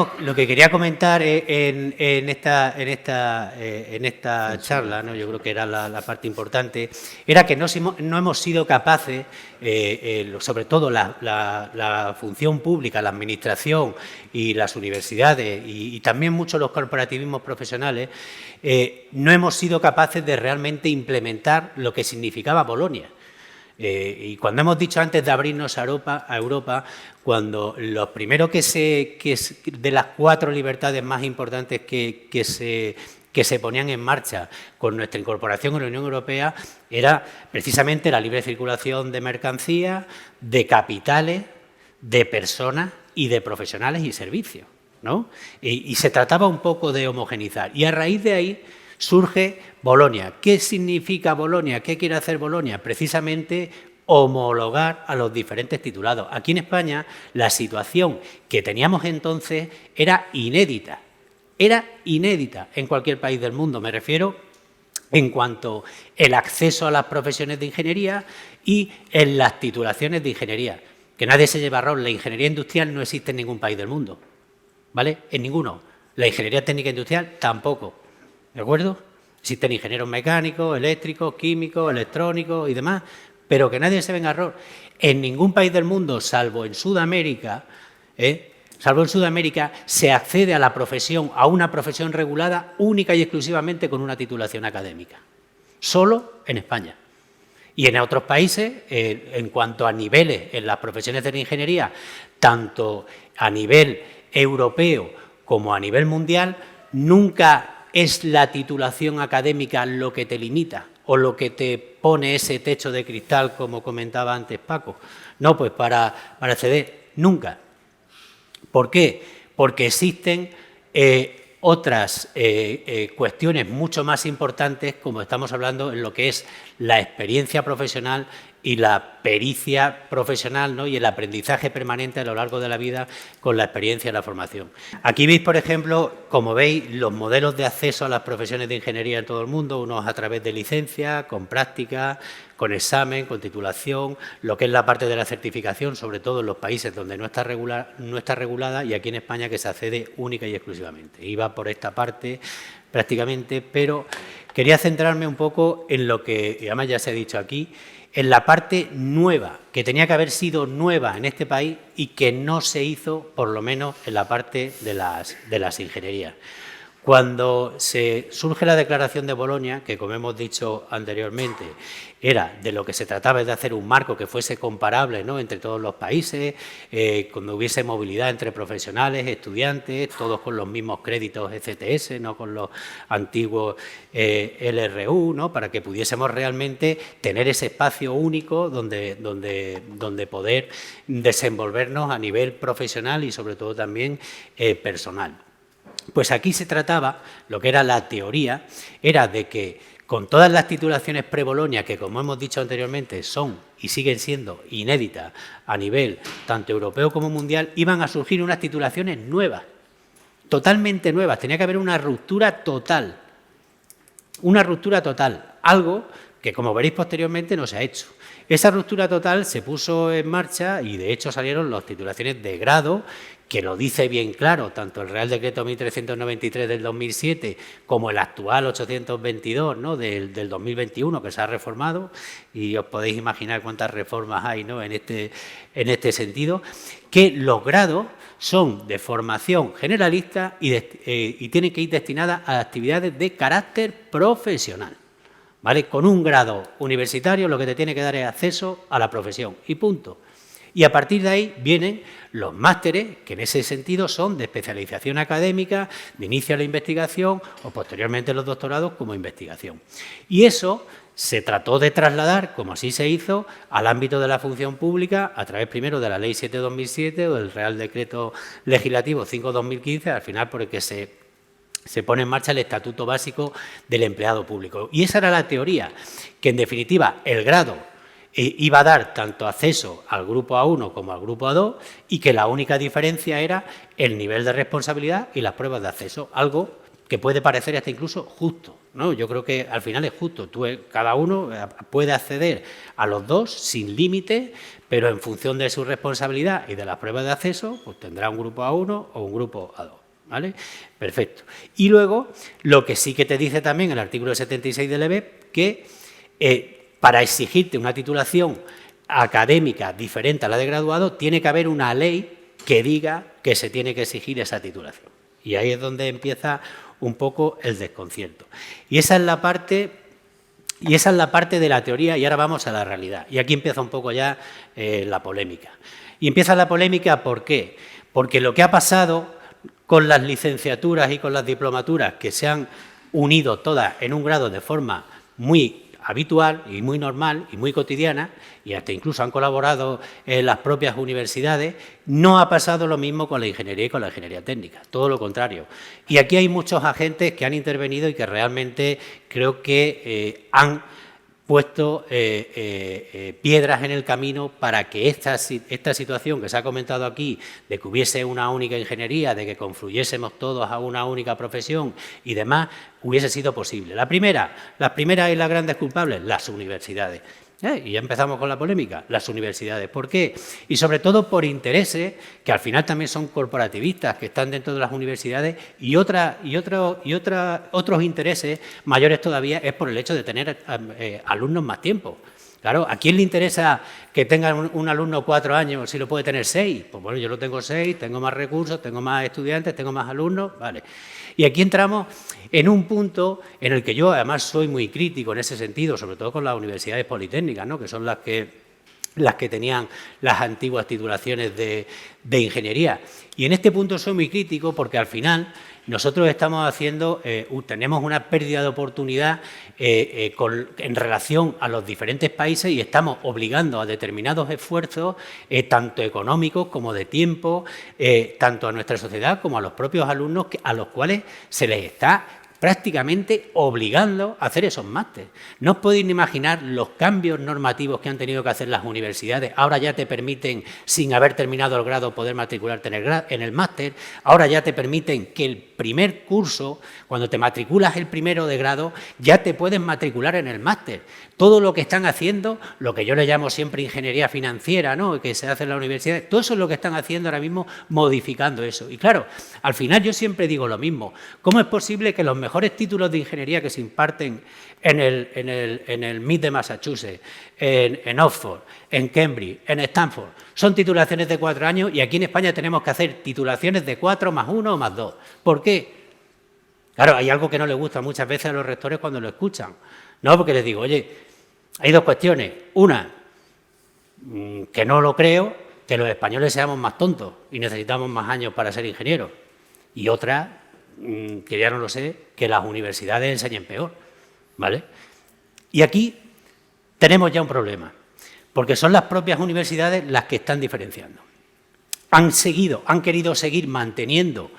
comentar en esta charla, ¿no? Yo creo que era la parte importante, era que no hemos sido capaces, sobre todo la función pública, la administración y las universidades y también muchos los corporativismos profesionales, no hemos sido capaces de realmente implementar lo que significaba Bolonia. Y cuando hemos dicho antes de abrirnos a Europa, cuando lo primero de las 4 libertades más importantes que se ponían en marcha con nuestra incorporación en la Unión Europea era precisamente la libre circulación de mercancías, de capitales, de personas y de profesionales y servicios, ¿no? Y se trataba un poco de homogeneizar. Y a raíz de ahí surge Bolonia. ¿Qué significa Bolonia? ¿Qué quiere hacer Bolonia? Precisamente homologar a los diferentes titulados. Aquí en España la situación que teníamos entonces era inédita en cualquier país del mundo, me refiero en cuanto al acceso a las profesiones de ingeniería y en las titulaciones de ingeniería. Que nadie se lleve error, la ingeniería industrial no existe en ningún país del mundo, ¿vale? En ninguno. La ingeniería técnica industrial tampoco, ¿de acuerdo? Existen ingenieros mecánicos, eléctricos, químicos, electrónicos y demás, pero que nadie se venga error. En ningún país del mundo, salvo en Sudamérica, se accede a la profesión, a una profesión regulada única y exclusivamente con una titulación académica. Solo en España. Y en otros países, en cuanto a niveles en las profesiones de la ingeniería, tanto a nivel europeo como a nivel mundial, nunca es la titulación académica lo que te limita o lo que te pone ese techo de cristal, como comentaba antes Paco. No, pues para acceder, nunca. ¿Por qué? Porque existen otras cuestiones mucho más importantes, como estamos hablando en lo que es la experiencia profesional y la pericia profesional, ¿no? Y el aprendizaje permanente a lo largo de la vida con la experiencia y la formación. Aquí veis, por ejemplo, como veis, los modelos de acceso a las profesiones de ingeniería en todo el mundo, unos a través de licencia, con práctica, con examen, con titulación, lo que es la parte de la certificación, sobre todo en los países donde no está regulada y aquí en España que se accede única y exclusivamente. Iba por esta parte prácticamente, pero quería centrarme un poco en lo que, además ya se ha dicho aquí, en la parte nueva, que tenía que haber sido nueva en este país y que no se hizo, por lo menos en la parte de las ingenierías. Cuando se surge la Declaración de Bolonia, que como hemos dicho anteriormente, era de lo que se trataba de hacer un marco que fuese comparable, ¿no?, entre todos los países, cuando hubiese movilidad entre profesionales, estudiantes, todos con los mismos créditos ECTS, no con los antiguos LRU, ¿no?, para que pudiésemos realmente tener ese espacio único donde poder desenvolvernos a nivel profesional y sobre todo también personal. Pues aquí se trataba, lo que era la teoría, era de que con todas las titulaciones pre-Bolonia, que como hemos dicho anteriormente son y siguen siendo inéditas a nivel tanto europeo como mundial, iban a surgir unas titulaciones nuevas, totalmente nuevas. Tenía que haber una ruptura total, algo que como veréis posteriormente no se ha hecho. Esa ruptura total se puso en marcha y de hecho salieron las titulaciones de grado, que lo dice bien claro, tanto el Real Decreto 1393 del 2007 como el actual 822, ¿no?, del 2021, que se ha reformado, y os podéis imaginar cuántas reformas hay, ¿no?, en este sentido, que los grados son de formación generalista y tienen que ir destinadas a actividades de carácter profesional. ¿Vale? Con un grado universitario lo que te tiene que dar es acceso a la profesión y punto. Y a partir de ahí vienen los másteres, que en ese sentido son de especialización académica, de inicio a la investigación o posteriormente los doctorados como investigación. Y eso se trató de trasladar, como así se hizo, al ámbito de la función pública a través primero de la Ley 7/2007 o del Real Decreto Legislativo 5/2015, al final por el que se pone en marcha el Estatuto Básico del Empleado Público. Y esa era la teoría, que en definitiva el grado iba a dar tanto acceso al grupo A1 como al grupo A2 y que la única diferencia era el nivel de responsabilidad y las pruebas de acceso, algo que puede parecer hasta incluso justo, ¿no? Yo creo que al final es justo, cada uno puede acceder a los dos sin límite, pero en función de su responsabilidad y de las pruebas de acceso, pues tendrá un grupo A1 o un grupo A2. ¿Vale? Perfecto. Y luego, lo que sí que te dice también el artículo 76 del EBEP, que para exigirte una titulación académica diferente a la de graduado, tiene que haber una ley que diga que se tiene que exigir esa titulación. Y ahí es donde empieza un poco el desconcierto. Y esa es la parte de la teoría, y ahora vamos a la realidad. Y aquí empieza un poco ya la polémica. Y empieza la polémica, ¿por qué? Porque lo que ha pasado con las licenciaturas y con las diplomaturas, que se han unido todas en un grado de forma muy habitual y muy normal y muy cotidiana, y hasta incluso han colaborado en las propias universidades, no ha pasado lo mismo con la ingeniería y con la ingeniería técnica, todo lo contrario. Y aquí hay muchos agentes que han intervenido y que realmente creo que han puesto piedras en el camino para que esta situación que se ha comentado aquí, de que hubiese una única ingeniería, de que confluyésemos todos a una única profesión y demás, hubiese sido posible. Las primeras y las grandes culpables, las universidades. Y ya empezamos con la polémica, las universidades. ¿Por qué? Y sobre todo por intereses que al final también son corporativistas, que están dentro de las universidades, y otros intereses mayores todavía es por el hecho de tener alumnos más tiempo. Claro, ¿a quién le interesa que tenga un alumno 4 años si lo puede tener 6? Pues bueno, yo lo tengo 6, tengo más recursos, tengo más estudiantes, tengo más alumnos, vale. Y aquí entramos en un punto en el que yo además soy muy crítico en ese sentido, sobre todo con las universidades politécnicas, ¿no?, que son las que tenían las antiguas titulaciones de ingeniería. Y en este punto soy muy crítico porque al final nosotros estamos tenemos una pérdida de oportunidad en relación a los diferentes países y estamos obligando a determinados esfuerzos, tanto económicos como de tiempo, tanto a nuestra sociedad como a los propios alumnos, a los cuales se les está prácticamente obligando a hacer esos másteres. No os podéis ni imaginar los cambios normativos que han tenido que hacer las universidades. Ahora ya te permiten, sin haber terminado el grado, poder matricularte en el máster. Ahora ya te permiten que el primer curso, cuando te matriculas el primero de grado, ya te puedes matricular en el máster. Todo lo que están haciendo, lo que yo le llamo siempre ingeniería financiera, ¿no?, que se hace en la universidad, todo eso es lo que están haciendo ahora mismo, modificando eso. Y claro, al final yo siempre digo lo mismo. ¿Cómo es posible que los mejores títulos de ingeniería que se imparten en el MIT de Massachusetts, en Oxford, en Cambridge, en Stanford, son titulaciones de 4 años y aquí en España tenemos que hacer titulaciones de 4 más 1 o más 2? ¿Por qué? Claro, hay algo que no les gusta muchas veces a los rectores cuando lo escuchan. No, porque les digo, oye, hay dos cuestiones. Una, que no lo creo, que los españoles seamos más tontos y necesitamos más años para ser ingenieros. Y otra, que ya no lo sé, que las universidades enseñen peor, ¿vale? Y aquí tenemos ya un problema, porque son las propias universidades las que están diferenciando. Han querido seguir manteniendo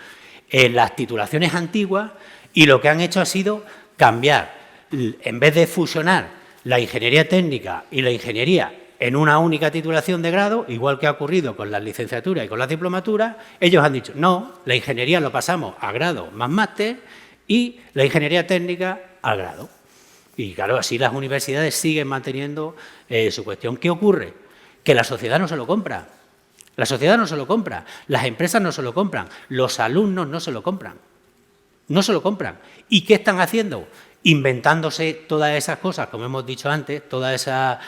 las titulaciones antiguas y lo que han hecho ha sido cambiar, en vez de fusionar la ingeniería técnica y la ingeniería en una única titulación de grado, igual que ha ocurrido con las licenciaturas y con las diplomaturas, ellos han dicho, no, la ingeniería lo pasamos a grado más máster y la ingeniería técnica al grado. Y claro, así las universidades siguen manteniendo su cuestión. ¿Qué ocurre? Que la sociedad no se lo compra. La sociedad no se lo compra, las empresas no se lo compran, los alumnos no se lo compran. No se lo compran. ¿Y qué están haciendo? Inventándose todas esas cosas, como hemos dicho antes, toda esa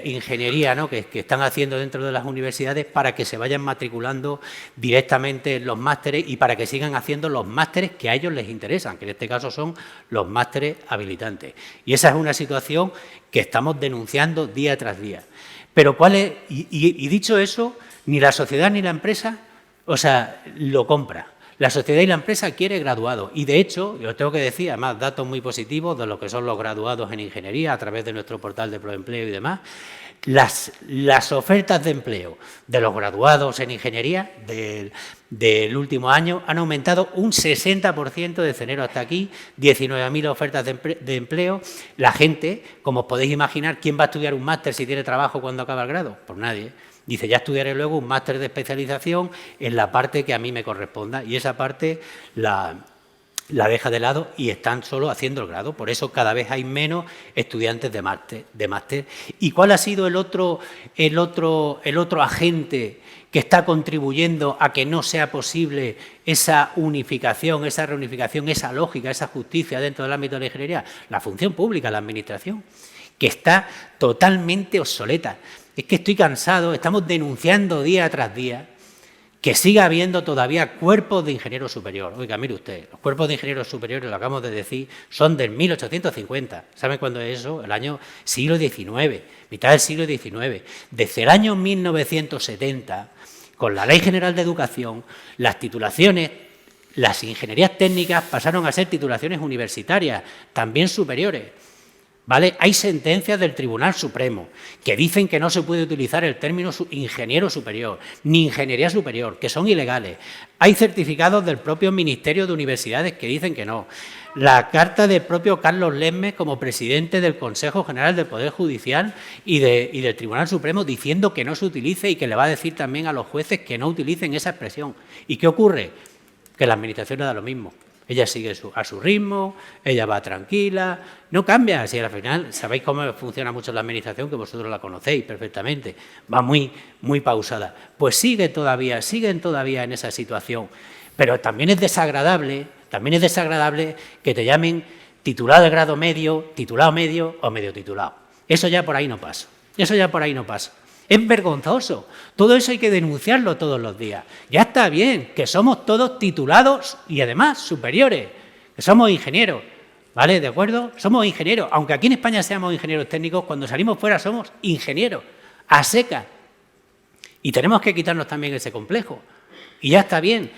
ingeniería, ¿no?, que están haciendo dentro de las universidades para que se vayan matriculando directamente en los másteres y para que sigan haciendo los másteres que a ellos les interesan, que en este caso son los másteres habilitantes. Y esa es una situación que estamos denunciando día tras día. Pero ¿cuál es? Y dicho eso, ni la sociedad ni la empresa, lo compra. La sociedad y la empresa quiere graduados y, de hecho, yo tengo que decir, además, datos muy positivos de lo que son los graduados en ingeniería a través de nuestro portal de Proempleo y demás. Las ofertas de empleo de los graduados en ingeniería del último año han aumentado un 60% desde enero hasta aquí, 19.000 ofertas de empleo. La gente, como os podéis imaginar, ¿quién va a estudiar un máster si tiene trabajo cuando acaba el grado? Pues nadie. Dice, ya estudiaré luego un máster de especialización en la parte que a mí me corresponda y esa parte la deja de lado y están solo haciendo el grado. Por eso cada vez hay menos estudiantes de máster. ¿Y cuál ha sido el otro agente que está contribuyendo a que no sea posible esa unificación, esa reunificación, esa lógica, esa justicia dentro del ámbito de la ingeniería? La función pública, la administración, que está totalmente obsoleta. Es que estoy cansado, estamos denunciando día tras día que siga habiendo todavía cuerpos de ingenieros superiores. Oiga, mire usted, los cuerpos de ingenieros superiores, lo acabamos de decir, son del 1850. ¿Saben cuándo es eso? El año siglo XIX, mitad del siglo XIX. Desde el año 1970, con la Ley General de Educación, las titulaciones, las ingenierías técnicas pasaron a ser titulaciones universitarias, también superiores. ¿vale? Hay sentencias del Tribunal Supremo que dicen que no se puede utilizar el término ingeniero superior ni ingeniería superior, que son ilegales. Hay certificados del propio Ministerio de Universidades que dicen que no. La carta del propio Carlos Lesmes como presidente del Consejo General del Poder Judicial y del Tribunal Supremo diciendo que no se utilice y que le va a decir también a los jueces que no utilicen esa expresión. ¿Y qué ocurre? Que la Administración le da lo mismo. Ella sigue a su ritmo, ella va tranquila, no cambia. Si al final sabéis cómo funciona mucho la Administración, que vosotros la conocéis perfectamente, va muy pausada. Pues siguen todavía en esa situación. Pero también es desagradable que te llamen titulado de grado medio, titulado medio o medio titulado. Eso ya por ahí no pasa. Es vergonzoso. Todo eso hay que denunciarlo todos los días. Ya está bien, que somos todos titulados y además superiores, que somos ingenieros, ¿vale? ¿De acuerdo? Somos ingenieros. Aunque aquí en España seamos ingenieros técnicos, cuando salimos fuera somos ingenieros, a secas. Y tenemos que quitarnos también ese complejo. Y ya está bien.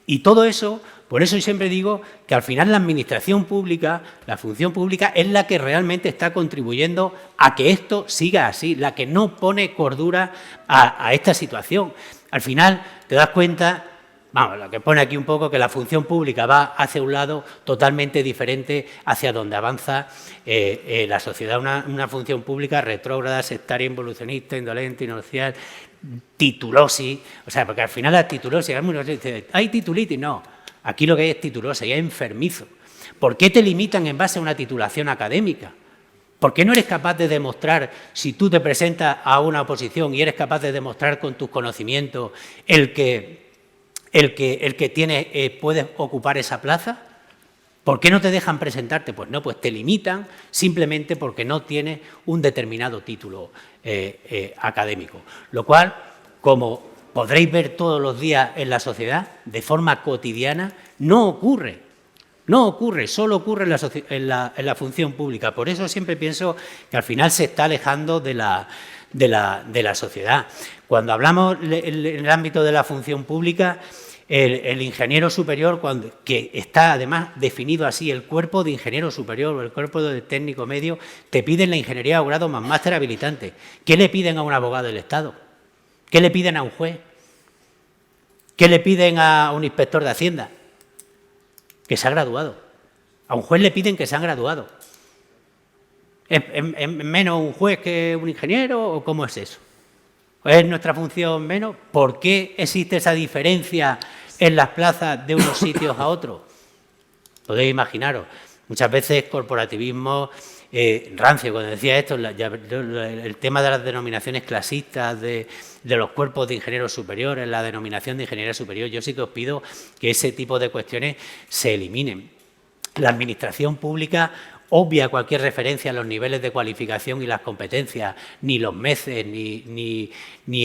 Y todo eso, por eso yo siempre digo que al final la administración pública, la función pública, es la que realmente está contribuyendo a que esto siga así, la que no pone cordura a esta situación. Al final te das cuenta, vamos, lo que pone aquí un poco, que la función pública va hacia un lado totalmente diferente hacia donde avanza la sociedad. Una función pública retrógrada, sectaria, involucionista, indolente, inercial, titulosis, o sea, porque al final la titulosis, hay titulitis, no, aquí lo que hay es titulosis, es enfermizo. ¿Por qué te limitan en base a una titulación académica? ¿Por qué no eres capaz de demostrar, si tú te presentas a una oposición y eres capaz de demostrar con tus conocimientos el que puede ocupar esa plaza? ¿Por qué no te dejan presentarte? Pues no, pues te limitan simplemente porque no tienes un determinado título académico. Lo cual, como podréis ver todos los días en la sociedad, de forma cotidiana, no ocurre. No ocurre, solo ocurre en la función pública. Por eso siempre pienso que al final se está alejando de la sociedad. Cuando hablamos en el ámbito de la función pública, el ingeniero superior, que está además definido así, el cuerpo de ingeniero superior o el cuerpo de técnico medio, te piden la ingeniería o grado más máster habilitante. ¿Qué le piden a un abogado del Estado? ¿Qué le piden a un juez? ¿Qué le piden a un inspector de Hacienda? Que se ha graduado. A un juez le piden que se han graduado. ¿Es menos un juez que un ingeniero o cómo es eso? ¿Es nuestra función menos? ¿Por qué existe esa diferencia en las plazas de unos sitios a otros? Podéis imaginaros. Muchas veces corporativismo rancio. Cuando decía esto, el tema de las denominaciones clasistas de los cuerpos de ingenieros superiores, la denominación de ingeniería superior, yo sí que os pido que ese tipo de cuestiones se eliminen. La administración pública obvia cualquier referencia a los niveles de cualificación y las competencias, ni los MECES, ni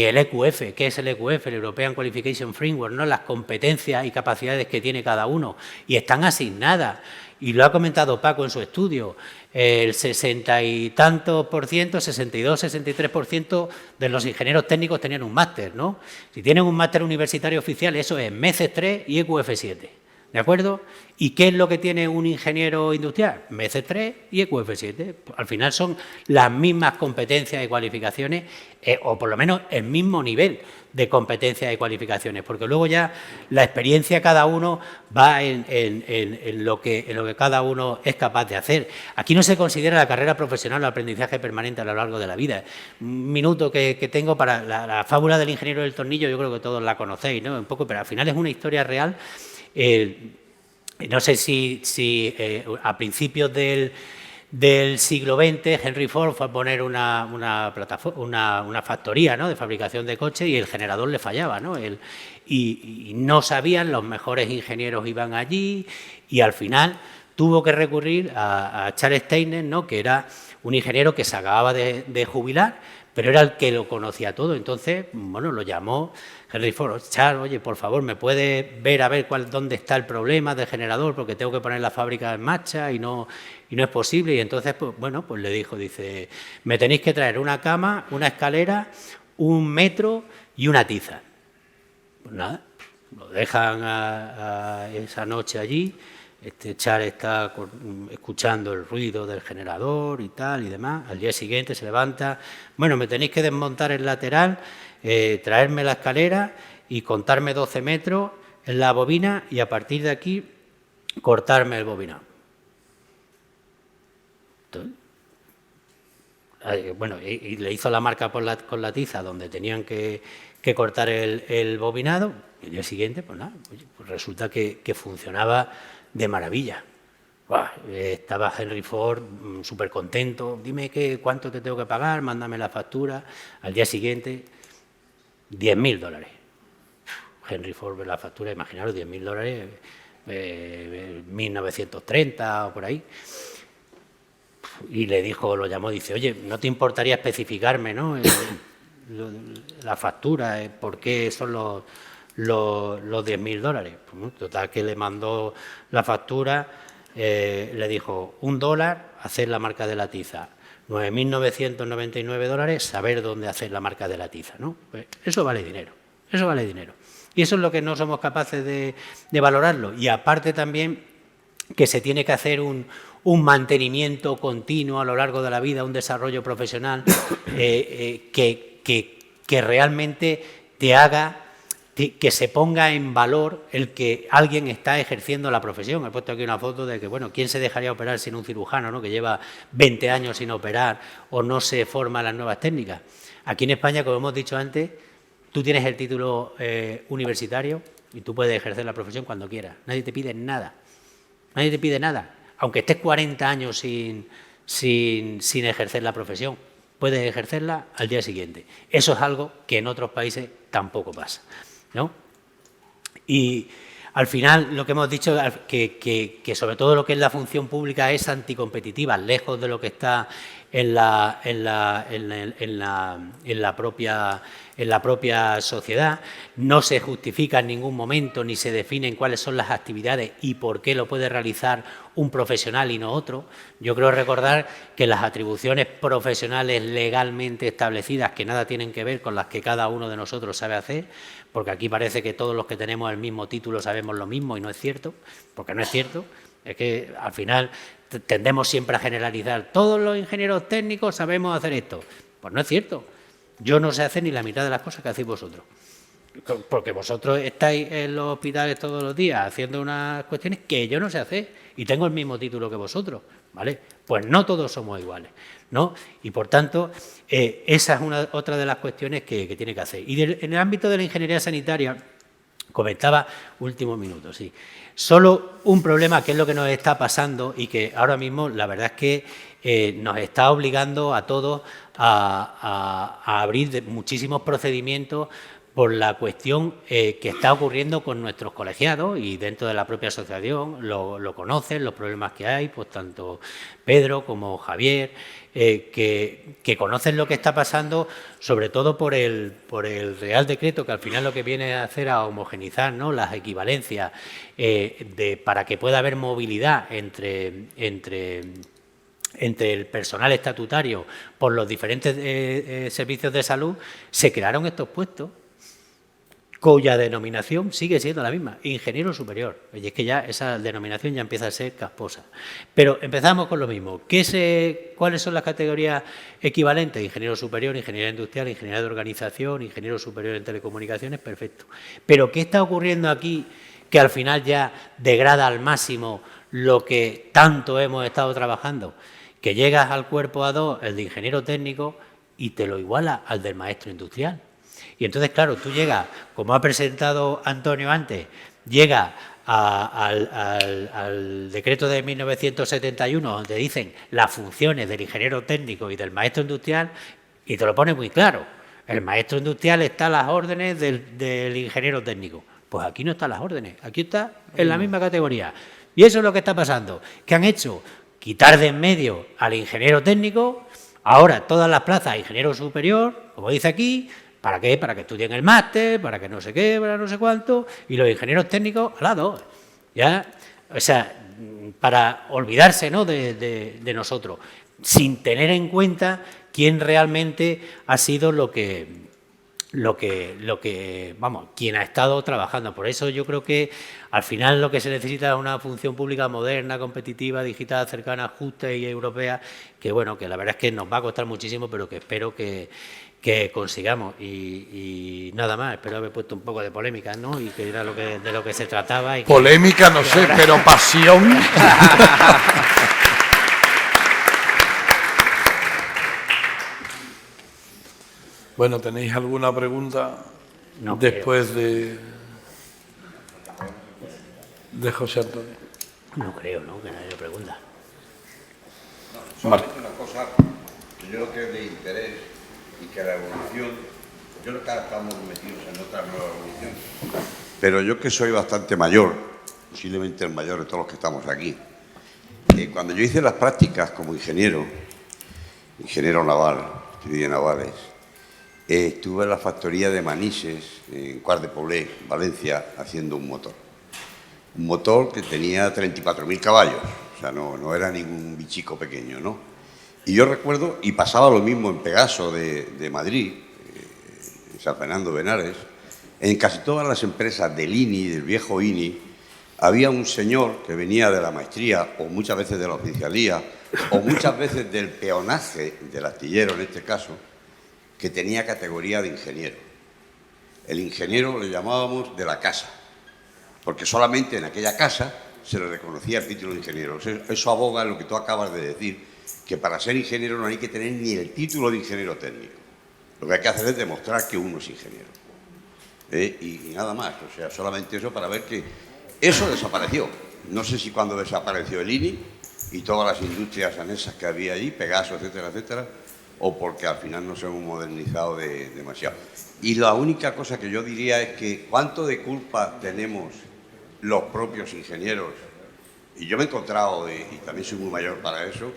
el EQF. ¿Qué es el EQF? El European Qualification Framework, ¿no? Las competencias y capacidades que tiene cada uno. Y están asignadas. Y lo ha comentado Paco en su estudio. El 60 y tantos por ciento, 62, 63% de los ingenieros técnicos tenían un máster, ¿no? Si tienen un máster universitario oficial, eso es MECES 3 y EQF 7. ¿De acuerdo? ¿Y qué es lo que tiene un ingeniero industrial? MECES 3 y EQF 7. Al final son las mismas competencias y cualificaciones, o por lo menos el mismo nivel de competencias y cualificaciones, porque luego ya la experiencia de cada uno va en lo que cada uno es capaz de hacer. Aquí no se considera la carrera profesional o aprendizaje permanente a lo largo de la vida. Un minuto que tengo para la fábula del ingeniero del tornillo, yo creo que todos la conocéis, ¿no? Un poco, pero al final es una historia real. No sé si a principios del siglo XX Henry Ford fue a poner una factoría, ¿no?, de fabricación de coches y el generador le fallaba, ¿no? Y no sabían, los mejores ingenieros iban allí y al final tuvo que recurrir a Charles Steiner, ¿no?, que era un ingeniero que se acababa de jubilar, pero era el que lo conocía todo. Entonces, bueno, lo llamó Henry Ford. Charles, oye, por favor, ¿me puede ver a ver dónde está el problema del generador? Porque tengo que poner la fábrica en marcha y no es posible. Y entonces, pues, bueno, pues le dijo, dice, me tenéis que traer una cama, una escalera, un metro y una tiza. Pues nada, lo dejan esa noche allí, este Charles está escuchando el ruido del generador y tal y demás. Al día siguiente se levanta, bueno, me tenéis que desmontar el lateral, traerme la escalera y contarme 12 metros en la bobina y a partir de aquí cortarme el bobinado. Entonces, bueno, y le hizo la marca con la tiza donde tenían que cortar el bobinado y al día siguiente, pues nada, pues resulta que funcionaba de maravilla. Estaba Henry Ford súper contento, dime cuánto te tengo que pagar, mándame la factura. Al día siguiente, $10.000. Henry Ford ve la factura, imaginaros, $10.000, 1930 o por ahí. Y le dijo, lo llamó, dice, oye, ¿no te importaría especificarme, ¿no? La factura, por qué son los $10.000? Pues, total, que le mandó la factura, le dijo, $1 hacer la marca de la tiza, $9.999 saber dónde hacer la marca de la tiza, ¿no? Pues eso vale dinero, eso vale dinero. Y eso es lo que no somos capaces de valorarlo. Y aparte también que se tiene que hacer un mantenimiento continuo a lo largo de la vida, un desarrollo profesional que realmente te haga que se ponga en valor el que alguien está ejerciendo la profesión. He puesto aquí una foto de que, bueno, ¿quién se dejaría operar sin un cirujano, ¿no?, que lleva 20 años sin operar o no se forma en las nuevas técnicas? Aquí en España, como hemos dicho antes, tú tienes el título universitario y tú puedes ejercer la profesión cuando quieras. Nadie te pide nada. Nadie te pide nada. Aunque estés 40 años sin ejercer la profesión, puedes ejercerla al día siguiente. Eso es algo que en otros países tampoco pasa, ¿no? Y al final lo que hemos dicho que sobre todo lo que es la función pública es anticompetitiva, lejos de lo que está en la propia sociedad. No se justifica en ningún momento ni se definen cuáles son las actividades y por qué lo puede realizar un profesional y no otro. Yo creo recordar que las atribuciones profesionales legalmente establecidas, que nada tienen que ver con las que cada uno de nosotros sabe hacer, porque aquí parece que todos los que tenemos el mismo título sabemos lo mismo y no es cierto, porque no es cierto. Es que al final tendemos siempre a generalizar, todos los ingenieros técnicos sabemos hacer esto. Pues no es cierto. Yo no sé hacer ni la mitad de las cosas que hacéis vosotros. Porque vosotros estáis en los hospitales todos los días haciendo unas cuestiones que yo no sé hacer y tengo el mismo título que vosotros, ¿vale? Pues no todos somos iguales, ¿no? Y por tanto, esa es otra de las cuestiones que tiene que hacer. Y en el ámbito de la ingeniería sanitaria, comentaba, último minuto, sí. Solo un problema que es lo que nos está pasando y que ahora mismo la verdad es que nos está obligando a todos a abrir muchísimos procedimientos por la cuestión que está ocurriendo con nuestros colegiados y dentro de la propia asociación lo conocen, los problemas que hay, pues tanto Pedro como Javier, que conocen lo que está pasando, sobre todo por el Real Decreto, que al final lo que viene a hacer a homogeneizar, ¿no?, las equivalencias para que pueda haber movilidad entre el personal estatutario por los diferentes servicios de salud. Se crearon estos puestos cuya denominación sigue siendo la misma, ingeniero superior. Y es que ya esa denominación ya empieza a ser casposa. Pero empezamos con lo mismo. ¿Cuáles son las categorías equivalentes? Ingeniero superior, ingeniería industrial, ingeniería de organización, ingeniero superior en telecomunicaciones, perfecto. Pero ¿qué está ocurriendo aquí que al final ya degrada al máximo lo que tanto hemos estado trabajando? Que llegas al cuerpo A2, el de ingeniero técnico, y te lo iguala al del maestro industrial. Y entonces, claro, tú llegas, como ha presentado Antonio antes, llega al decreto de 1971, donde dicen las funciones del ingeniero técnico y del maestro industrial, y te lo pone muy claro. El maestro industrial está a las órdenes del ingeniero técnico. Pues aquí no están las órdenes, aquí está en la misma categoría. Y eso es lo que está pasando. ¿Qué han hecho? Quitar de en medio al ingeniero técnico, ahora todas las plazas ingeniero superior, como dice aquí. ¿Para qué? Para que estudien el máster, para que no sé qué, para no sé cuánto, y los ingenieros técnicos al lado. Ya, o sea, para olvidarse, ¿no?, de nosotros, sin tener en cuenta quién realmente ha sido lo que vamos, quien ha estado trabajando. Por eso yo creo que al final lo que se necesita es una función pública moderna, competitiva, digital, cercana, justa y europea, que bueno, que la verdad es que nos va a costar muchísimo, pero que espero que consigamos. Y nada más, espero haber puesto un poco de polémica, ¿no? Y que era de lo que se trataba. Y polémica, no sé, pero pasión. Bueno, ¿tenéis alguna pregunta No después de José Antonio? No creo, ¿no? Que nadie lo pregunta. Solamente una cosa que yo creo que es de interés y que la evolución, yo creo que ahora estamos metidos en otra nueva evolución, pero yo que soy bastante mayor, posiblemente el mayor de todos los que estamos aquí, cuando yo hice las prácticas como ingeniero naval, estudié navales, estuve en la factoría de Manises, en Quart de Poblet, Valencia, haciendo un motor. Un motor que tenía 34.000 caballos, o sea, no era ningún bichico pequeño, ¿no? Y yo recuerdo, y pasaba lo mismo en Pegaso de Madrid, en San Fernando de Henares, en casi todas las empresas del INI, del viejo INI, había un señor que venía de la maestría, o muchas veces de la oficialía, o muchas veces del peonaje, del astillero en este caso, que tenía categoría de ingeniero. El ingeniero le llamábamos de la casa, porque solamente en aquella casa se le reconocía el título de ingeniero. Eso aboga en lo que tú acabas de decir, que para ser ingeniero no hay que tener ni el título de ingeniero técnico. Lo que hay que hacer es demostrar que uno es ingeniero. Y nada más, o sea, solamente eso para ver que eso desapareció. No sé si cuando desapareció el INI y todas las industrias anexas que había allí, Pegaso, etcétera, etcétera, o porque al final nos hemos modernizado demasiado. Y la única cosa que yo diría es que cuánto de culpa tenemos los propios ingenieros, y yo me he encontrado, y también soy muy mayor para eso,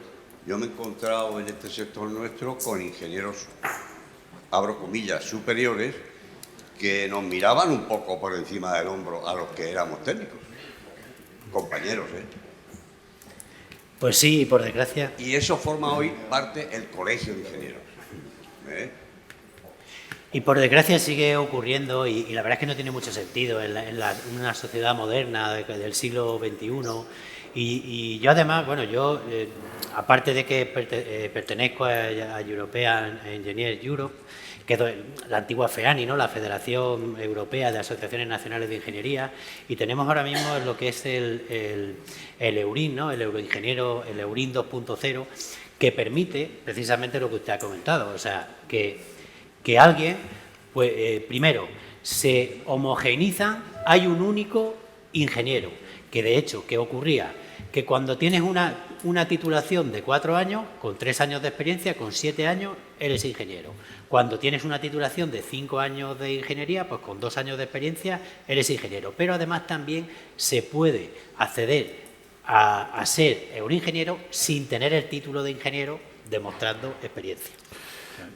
yo me he encontrado en este sector nuestro con ingenieros, abro comillas, superiores, que nos miraban un poco por encima del hombro a los que éramos técnicos, compañeros, Pues sí, por desgracia. Y eso forma hoy parte del colegio de ingenieros. Y por desgracia sigue ocurriendo, y la verdad es que no tiene mucho sentido en una sociedad moderna del siglo XXI. Y yo además, bueno, aparte de que pertenezco a European Engineers Europe, que es la antigua FEANI, ¿no?, la Federación Europea de Asociaciones Nacionales de Ingeniería, y tenemos ahora mismo lo que es el EURIN, ¿no?, el Euroingeniero, el EURIN 2.0, que permite precisamente lo que usted ha comentado, o sea, que alguien, pues primero, se homogeneiza, hay un único ingeniero, que de hecho, ¿qué ocurría? Que cuando tienes una titulación de 4 años, con 3 años de experiencia, con 7 años, eres ingeniero. Cuando tienes una titulación de 5 años de ingeniería, pues con 2 años de experiencia, eres ingeniero. Pero además también se puede acceder a ser euroingeniero sin tener el título de ingeniero, demostrando experiencia.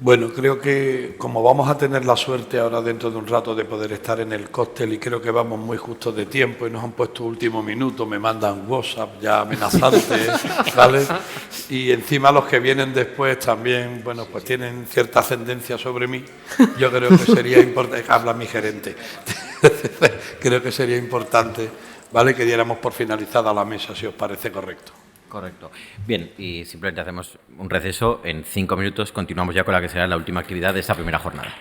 Bueno, creo que como vamos a tener la suerte ahora dentro de un rato de poder estar en el cóctel, y creo que vamos muy justos de tiempo y nos han puesto último minuto, me mandan WhatsApp ya amenazantes, ¿vale? Y encima los que vienen después también, bueno, pues tienen cierta ascendencia sobre mí. Yo creo que sería importante, habla mi gerente, creo que sería importante, ¿vale?, que diéramos por finalizada la mesa, si os parece correcto. Correcto. Bien, y simplemente hacemos un receso. En 5 minutos continuamos ya con la que será la última actividad de esta primera jornada.